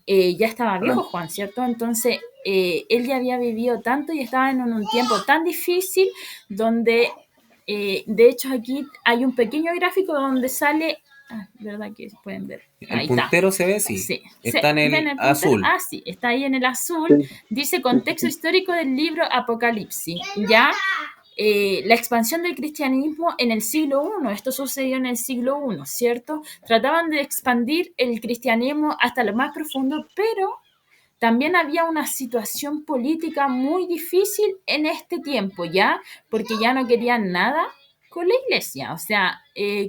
Ya estaba viejo Juan, ¿cierto? Entonces, él ya había vivido tanto y estaba en un tiempo tan difícil donde, de hecho, aquí hay un pequeño gráfico donde sale... ¿verdad que pueden ver? El Ahí está. puntero se ve, sí. Sí. Está en ¿Ven el puntero? azul. Ah, sí, está ahí en el azul. Dice contexto histórico del libro Apocalipsis, ¿ya? La expansión del cristianismo en el siglo I, esto sucedió en el siglo I, ¿cierto? Trataban de expandir el cristianismo hasta lo más profundo, pero también había una situación política muy difícil en este tiempo, ¿ya? Porque ya no querían nada con la iglesia, o sea,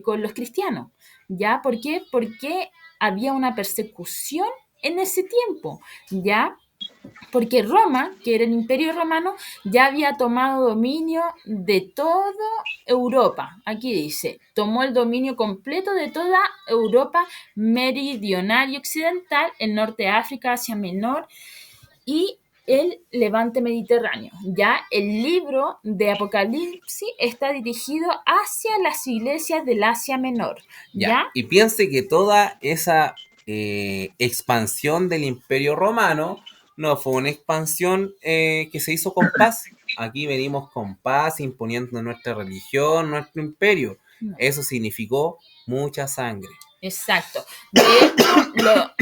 con los cristianos, ¿ya? ¿Por qué? Porque había una persecución en ese tiempo, ¿ya? Porque Roma, que era el imperio romano, ya había tomado dominio de toda Europa. Aquí dice, tomó el dominio completo de toda Europa meridional y occidental, el norte de África, Asia Menor y el levante mediterráneo. Ya el libro de Apocalipsis está dirigido hacia las iglesias del Asia Menor. ¿Ya? Y piense que toda esa expansión del imperio romano no fue una expansión que se hizo con paz. Aquí venimos con paz, imponiendo nuestra religión, nuestro imperio. No. Eso significó mucha sangre. Exacto. De hecho,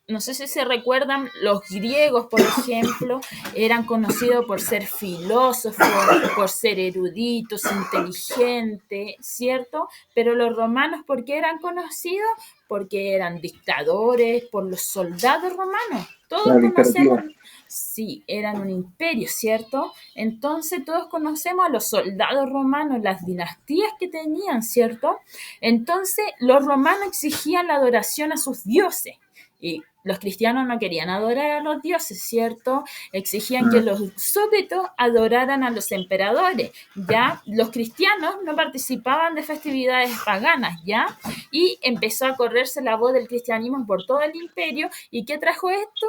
no sé si se recuerdan, los griegos, por ejemplo, eran conocidos por ser filósofos, por ser eruditos, inteligentes, ¿cierto? Pero los romanos, ¿por qué eran conocidos? Porque eran dictadores, por los soldados romanos. Todos conocemos, sí, eran un imperio, ¿cierto? Entonces todos conocemos a los soldados romanos, las dinastías que tenían, ¿cierto? Entonces los romanos exigían la adoración a sus dioses. Y los cristianos no querían adorar a los dioses, ¿cierto? Exigían que los súbditos adoraran a los emperadores, ¿ya? Los cristianos no participaban de festividades paganas, ¿ya? Y empezó a correrse la voz del cristianismo por todo el imperio. ¿Y qué trajo esto?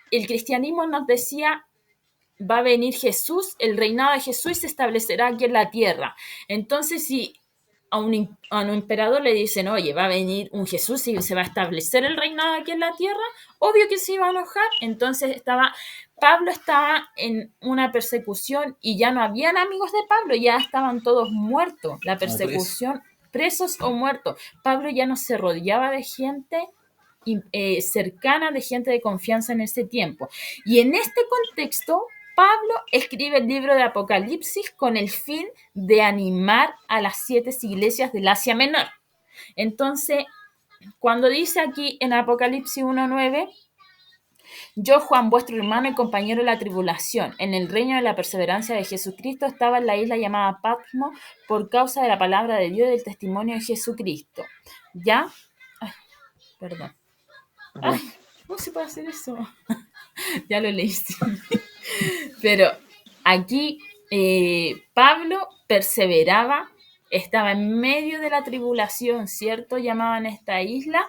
El cristianismo nos decía, va a venir Jesús, el reinado de Jesús se establecerá aquí en la tierra. Entonces, si a un emperador le dicen, oye, va a venir un Jesús y se va a establecer el reinado aquí en la tierra, obvio que se iba a enojar. Entonces Pablo estaba en una persecución y ya no habían amigos de Pablo, ya estaban todos muertos. La persecución, presos o muertos. Pablo ya no se rodeaba de gente cercana, de gente de confianza en ese tiempo. Y en este contexto, Pablo escribe el libro de Apocalipsis con el fin de animar a las 7 iglesias del Asia Menor. Entonces, cuando dice aquí en Apocalipsis 1:9, yo, Juan, vuestro hermano y compañero de la tribulación, en el reino de la perseverancia de Jesucristo, estaba en la isla llamada Patmos por causa de la palabra de Dios y del testimonio de Jesucristo. ¿Ya? Ay, perdón. Ay, ¿cómo se puede hacer eso? Ya lo leíste. Pero aquí Pablo perseveraba, estaba en medio de la tribulación, ¿cierto? Llamaban esta isla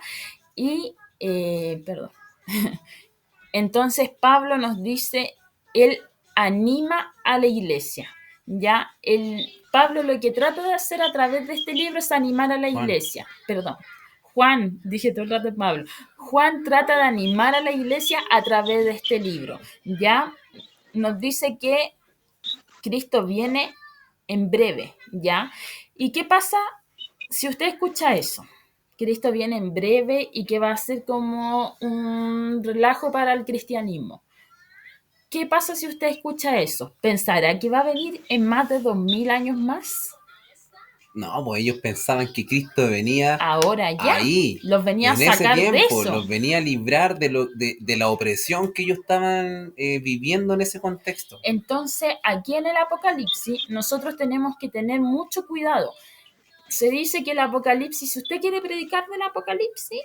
y, perdón. Entonces Pablo nos dice, él anima a la iglesia, ¿ya? Pablo lo que trata de hacer a través de este libro es animar a la iglesia, perdón. Juan, dije todo el rato Pablo. Juan trata de animar a la iglesia a través de este libro, ¿ya? Nos dice que Cristo viene en breve, ¿ya? ¿Y qué pasa si usted escucha eso? Cristo viene en breve y que va a ser como un relajo para el cristianismo. ¿Qué pasa si usted escucha eso? ¿Pensará que va a venir en más de 2000 años más? No, pues ellos pensaban que Cristo venía ahora ya, ahí, los venía a en ese sacar tiempo, de eso. los venía a librar de la opresión que ellos estaban viviendo en ese contexto. Entonces, aquí en el Apocalipsis, nosotros tenemos que tener mucho cuidado. Se dice que el Apocalipsis, si usted quiere predicar del Apocalipsis,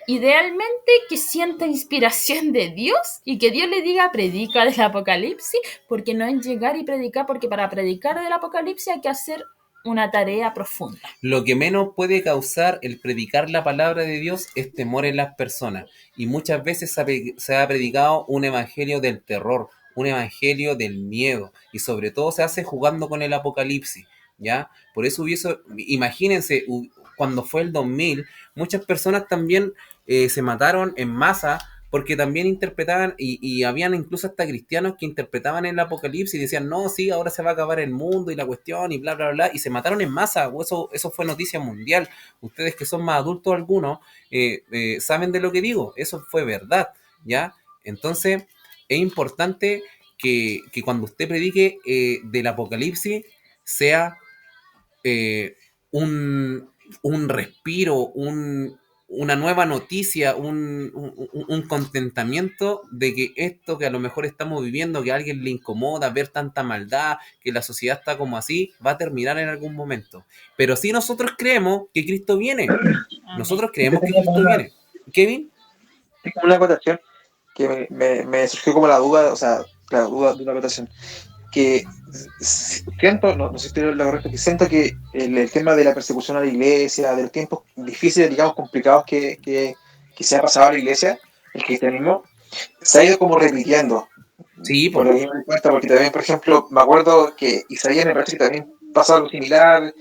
idealmente que sienta inspiración de Dios y que Dios le diga predica del Apocalipsis, porque no es llegar y predicar, porque para predicar del Apocalipsis hay que hacer una tarea profunda. Lo que menos puede causar el predicar la palabra de Dios es temor en las personas. Y muchas veces se ha predicado un evangelio del terror, un evangelio del miedo. Y sobre todo se hace jugando con el apocalipsis, ¿ya? Por eso imagínense, cuando fue el 2000, muchas personas también se mataron en masa porque también interpretaban, y habían incluso hasta cristianos que interpretaban el apocalipsis y decían, no, sí, ahora se va a acabar el mundo y la cuestión y bla, bla, bla, y se mataron en masa. Eso fue noticia mundial. Ustedes que son más adultos algunos, saben de lo que digo, eso fue verdad, ¿ya? Entonces, es importante que cuando usted predique del apocalipsis, sea eh, un respiro, una nueva noticia, un contentamiento de que esto que a lo mejor estamos viviendo, que a alguien le incomoda ver tanta maldad, que la sociedad está como así, va a terminar en algún momento. Pero si nosotros creemos que Cristo viene, nosotros creemos que Cristo viene. ¿Kevin? Tengo una acotación que me surgió como la duda, o sea, la duda de una acotación. Que siento, no sé si estoy en lo correcto, que siento que el tema de la persecución a la iglesia, de los tiempos difíciles, digamos, complicados que se ha pasado a la iglesia, el cristianismo, se ha ido como repitiendo. Sí, por ahí me doy cuenta, porque también, por ejemplo, me acuerdo que Isaías me parece que también pasó algo similar,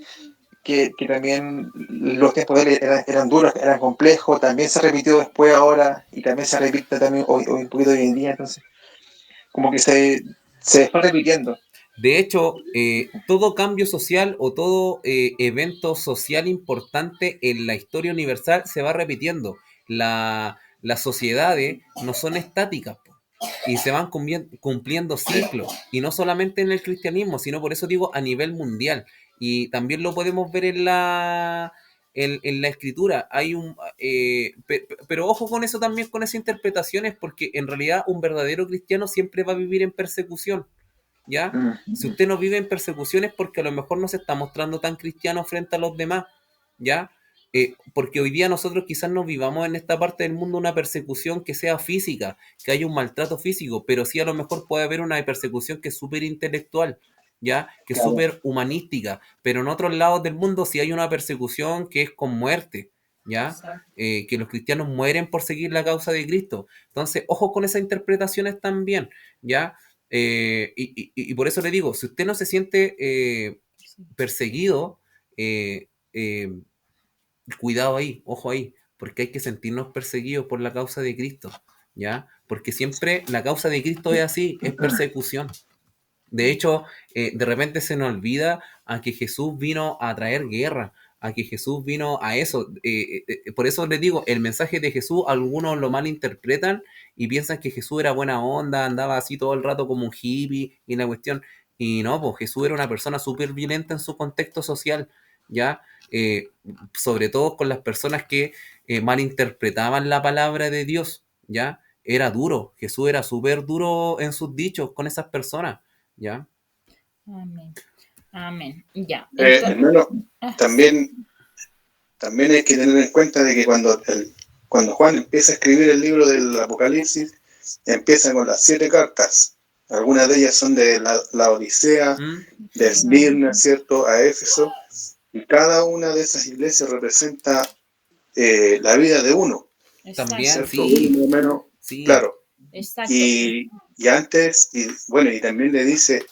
que también los tiempos de él eran duros, eran complejos, también se repitió después ahora, y también se repite también hoy un poquito hoy en día, entonces, como que se está repitiendo. De hecho, todo cambio social o todo evento social importante en la historia universal se va repitiendo. Las sociedades no son estáticas, po, y se van cumpliendo ciclos. Y no solamente en el cristianismo, sino por eso digo a nivel mundial. Y también lo podemos ver en la escritura. Pero ojo con eso también, con esas interpretaciones, porque en realidad un verdadero cristiano siempre va a vivir en persecución. ¿Ya? Si usted no vive en persecuciones porque a lo mejor no se está mostrando tan cristiano frente a los demás, ¿ya? Porque hoy día nosotros quizás no vivamos en esta parte del mundo una persecución que sea física, que haya un maltrato físico, pero sí a lo mejor puede haber una persecución que es súper intelectual, ¿ya? Que es súper humanística, pero en otros lados del mundo sí hay una persecución que es con muerte, ¿ya? Que los cristianos mueren por seguir la causa de Cristo. Entonces, ojo con esas interpretaciones también, ¿ya? Y por eso le digo, si usted no se siente perseguido, cuidado ahí, ojo ahí, porque hay que sentirnos perseguidos por la causa de Cristo, ¿ya? Porque siempre la causa de Cristo es así, es persecución. De hecho, de repente se nos olvida a que Jesús vino a traer guerra, a que Jesús vino a eso. Por eso les digo, el mensaje de Jesús, algunos lo malinterpretan y piensan que Jesús era buena onda, andaba así todo el rato como un hippie y la cuestión. Y no, pues Jesús era una persona súper violenta en su contexto social, ¿ya? Sobre todo con las personas que malinterpretaban la palabra de Dios, ¿ya? Era duro, Jesús era súper duro en sus dichos con esas personas. ¿Ya? Amén. Amén. Ya. Hermano, también hay que tener en cuenta de que cuando Juan empieza a escribir el libro del Apocalipsis, empieza con las 7 cartas. Algunas de ellas son de la Odisea, de Esmirna, ¿cierto?, a Éfeso, y cada una de esas iglesias representa la vida de uno. También, ¿cierto? sí. Uno menos, Sí. claro. Exacto. Y antes, y también le dice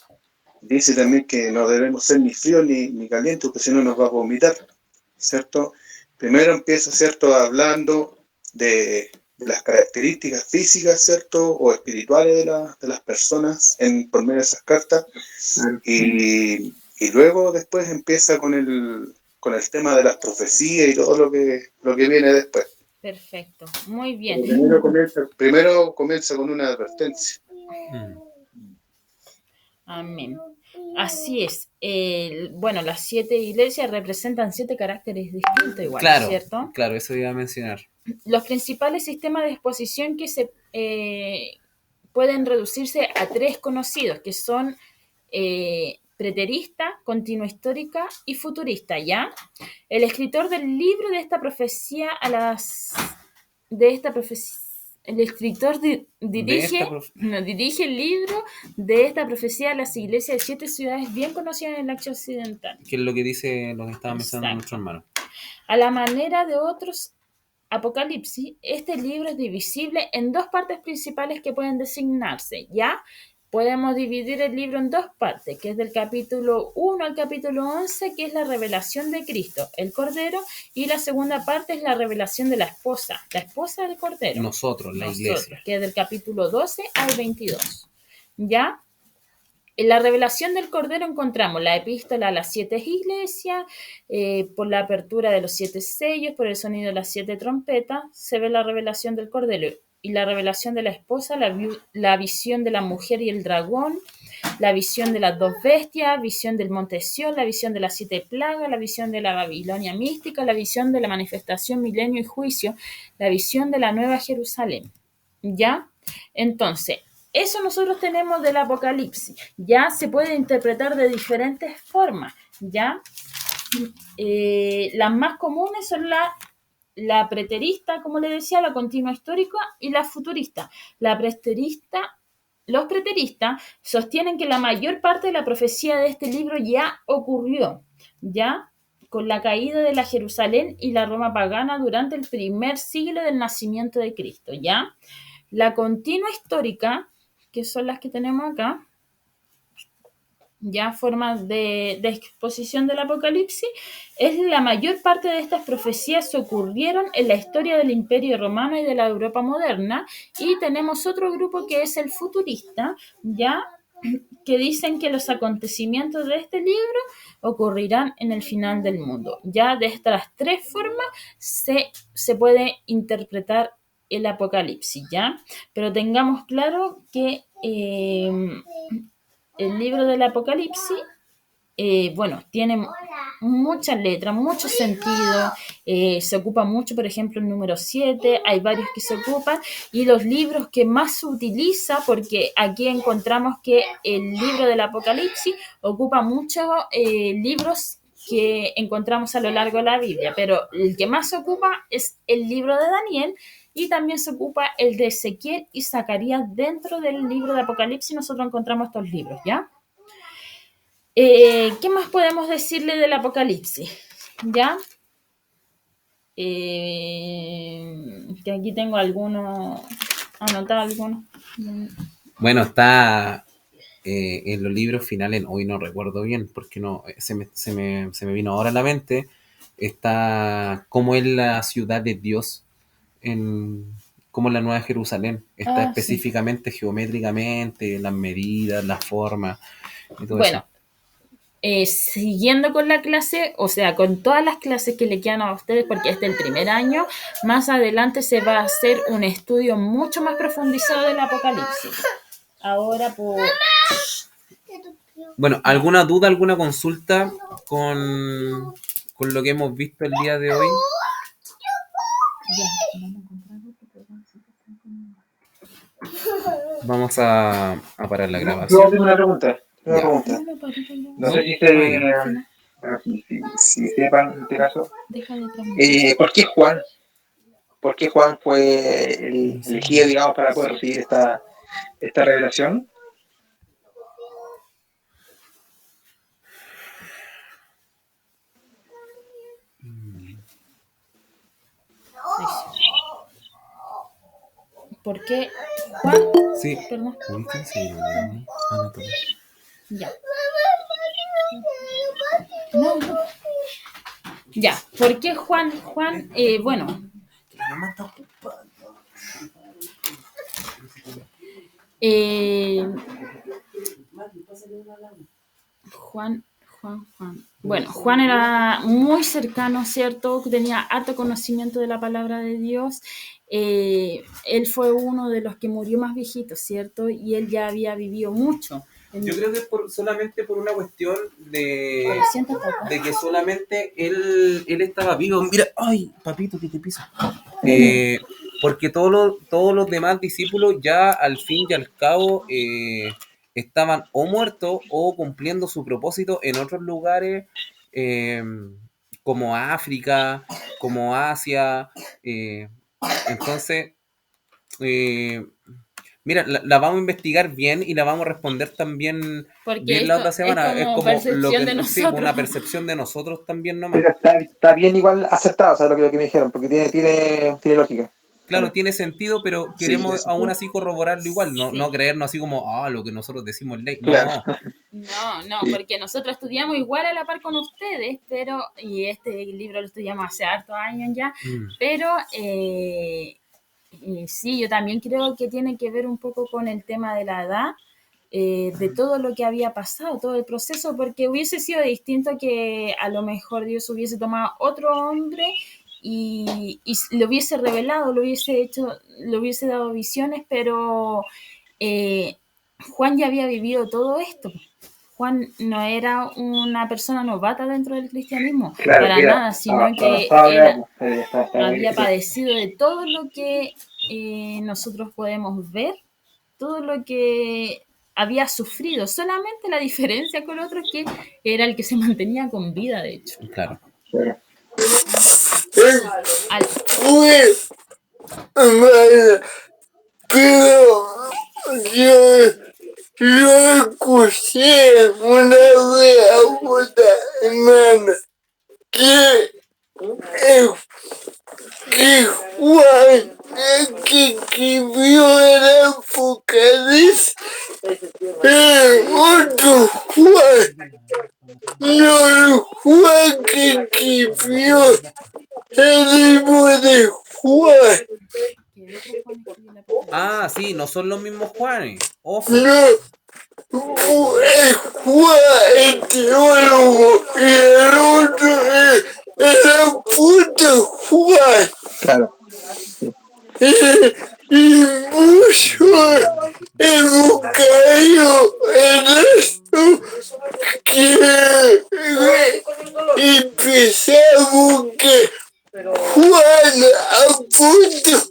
también que no debemos ser ni fríos ni calientes, porque si no nos va a vomitar, ¿cierto? Primero empieza, ¿cierto?, hablando de las características físicas, ¿cierto?, o espirituales de las personas por medio de esas cartas, y luego después empieza con el tema de las profecías y todo lo que viene después. Perfecto, muy bien. Primero comienza con una advertencia. Amén. Así es. Bueno, las 7 iglesias representan 7 caracteres distintos igual, claro, ¿cierto? Claro, eso iba a mencionar. Los principales sistemas de exposición que se pueden reducirse a 3 conocidos, que son preterista, continua histórica y futurista, ¿ya? El escritor del libro de esta profecía a las de esta profecía. El escritor dirige el libro de esta profecía a las iglesias de 7 ciudades bien conocidas en el Asia Occidental. Que es lo que dice lo que estaba mencionando Exacto. nuestro hermano. A la manera de otros Apocalipsis, este libro es divisible en dos partes principales que pueden designarse, ¿ya? Podemos dividir el libro en dos partes, que es del capítulo 1 al capítulo 11, que es la revelación de Cristo, el Cordero, y la segunda parte es la revelación de la esposa del Cordero. Nosotros, la iglesia. Que es del capítulo 12 al 22, ¿ya? En la revelación del Cordero encontramos la epístola a las 7 iglesias, por la apertura de los 7 sellos, por el sonido de las 7 trompetas, se ve la revelación del Cordero. Y la revelación de la esposa, la visión de la mujer y el dragón, la visión de las 2 bestias, visión del monte Sión, la visión de las 7 plagas, la visión de la Babilonia mística, la visión de la manifestación, milenio y juicio, la visión de la nueva Jerusalén. ¿Ya? Entonces, eso nosotros tenemos del Apocalipsis. Ya se puede interpretar de diferentes formas. ¿Ya? Las más comunes son la preterista, como le decía, la continua histórica y la futurista. Los preteristas sostienen que la mayor parte de la profecía de este libro ya ocurrió, ¿ya? Con la caída de la Jerusalén y la Roma pagana durante el primer siglo del nacimiento de Cristo, ¿ya? La continua histórica, que son las que tenemos acá, ya formas de exposición del Apocalipsis, es la mayor parte de estas profecías ocurrieron en la historia del Imperio Romano y de la Europa moderna, y tenemos otro grupo que es el futurista, ya que dicen que los acontecimientos de este libro ocurrirán en el final del mundo. Ya de estas tres formas se puede interpretar el Apocalipsis, ¿ya? Pero tengamos claro que el libro del Apocalipsis, tiene muchas letras, mucho sentido, se ocupa mucho, por ejemplo, el número 7, hay varios que se ocupan, y los libros que más se utiliza, porque aquí encontramos que el libro del Apocalipsis ocupa muchos libros que encontramos a lo largo de la Biblia, pero el que más se ocupa es el libro de Daniel, y también se ocupa el de Ezequiel y Zacarías. Dentro del libro de Apocalipsis nosotros encontramos estos libros, ¿ya? ¿Qué más podemos decirle del Apocalipsis? ¿Ya? Que aquí tengo algunos, anotado algunos. Bueno, está en los libros finales, hoy no recuerdo bien, porque no se me vino ahora a la mente, está cómo es la ciudad de Dios, como la Nueva Jerusalén, está específicamente, geométricamente, las medidas, las formas y todo eso. Siguiendo con la clase, o sea, con todas las clases que le quedan a ustedes, porque este es el primer año, más adelante se va a hacer un estudio mucho más profundizado del Apocalipsis. Ahora, Bueno, ¿alguna duda, alguna consulta con lo que hemos visto el día de hoy? Vamos a parar la grabación. Yo tengo una pregunta. No sé si sepan en este caso. ¿Por qué Juan? ¿Por qué Juan fue el elegido, digamos, para poder recibir esta revelación? ¿Por qué Juan? Sí. Perdón. Ya. No. Ya. ¿Por qué Juan? Juan, bueno. Juan. Bueno, Juan era muy cercano, ¿cierto? Tenía harto conocimiento de la palabra de Dios. Él fue uno de los que murió más viejito, ¿cierto? Y él ya había vivido mucho. Yo creo que solamente por una cuestión de que solamente él estaba vivo. Mira, ay, papito, que te pisa. Porque todos los demás discípulos ya al fin y al cabo estaban o muertos o cumpliendo su propósito en otros lugares como África, como Asia, Entonces, mira, la vamos a investigar bien y la vamos a responder también Porque bien la esto otra semana. es Es como como lo percepción de que sí, nosotros. una percepción de nosotros también nomás. Pero está bien igual acertado, o sea, lo que me dijeron, porque tiene lógica. Claro, tiene sentido, pero Sí, queremos tiene aún sentido. así corroborarlo igual, no, Sí. no creernos así como, lo que nosotros decimos es ley. Claro. No, No, Sí. porque nosotros estudiamos igual a la par con ustedes, pero, y este libro lo estudiamos hace hartos años ya, pero sí, yo también creo que tiene que ver un poco con el tema de la edad, de todo lo que había pasado, todo el proceso, porque hubiese sido distinto que a lo mejor Dios hubiese tomado otro hombre y lo hubiese revelado, lo hubiese hecho, le hubiese dado visiones, pero Juan ya había vivido todo esto. Juan no era una persona novata dentro del cristianismo, Claro, para nada, sino que él había padecido de todo lo que nosotros podemos ver, todo lo que había sufrido. Solamente la diferencia con el otro es que era el que se mantenía con vida, de hecho. claro. Pues, hermana, pero yo escuché una vez a una hermana que, eh, que Juan, el que escribió el Apocalipsis, otro Juan, no el Juan que escribió el libro de Juan. Sí, no son los mismos Juanes. Ojo. No, Juan, el teólogo, y el otro era puto Juan. Claro. Y muchos hemos caído en esto que empezamos que Juan apunta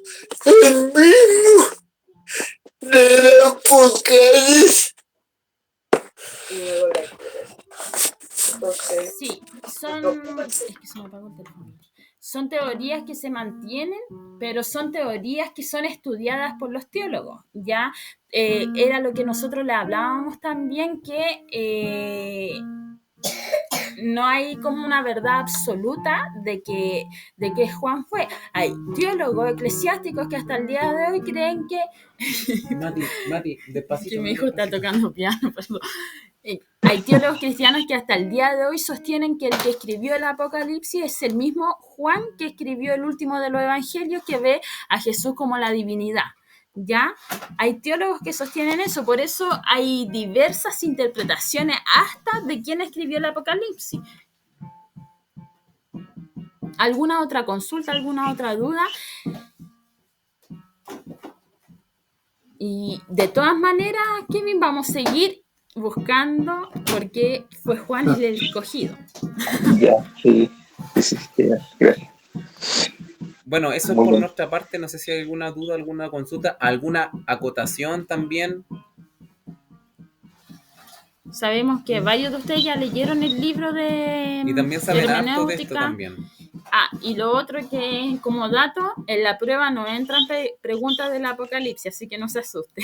el mismo del Apocalipsis. Sí, es que se me apagó el teléfono. Son teorías que se mantienen, pero son teorías que son estudiadas por los teólogos. Ya era lo que nosotros le hablábamos también, que no hay como una verdad absoluta de que Juan fue. Hay teólogos eclesiásticos que hasta el día de hoy creen que... Mati, despacito. Que mi hijo está tocando piano, perdón. Hay teólogos cristianos que hasta el día de hoy sostienen que el que escribió el Apocalipsis es el mismo Juan que escribió el último de los evangelios, que ve a Jesús como la divinidad. ¿Ya? Hay teólogos que sostienen eso, por eso hay diversas interpretaciones hasta de quién escribió el Apocalipsis. ¿Alguna otra consulta, alguna otra duda? Y de todas maneras, Kevin, vamos a seguir buscando por qué fue Juan el escogido. Ya, sí, gracias. Bueno, eso es Muy por bien. nuestra parte. No sé si hay alguna duda, alguna consulta, alguna acotación también. Sabemos que varios de ustedes ya leyeron el libro de Y también saben harto de esto hermenéutica. también. Y lo otro que, como dato, en la prueba no entran preguntas del Apocalipsis, así que no se asuste.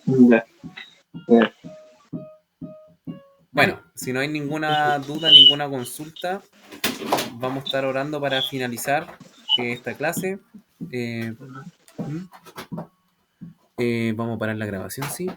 Ya. Ya. Bueno, si no hay ninguna duda, ninguna consulta, vamos a estar orando para finalizar esta clase. Vamos a parar la grabación, ¿sí?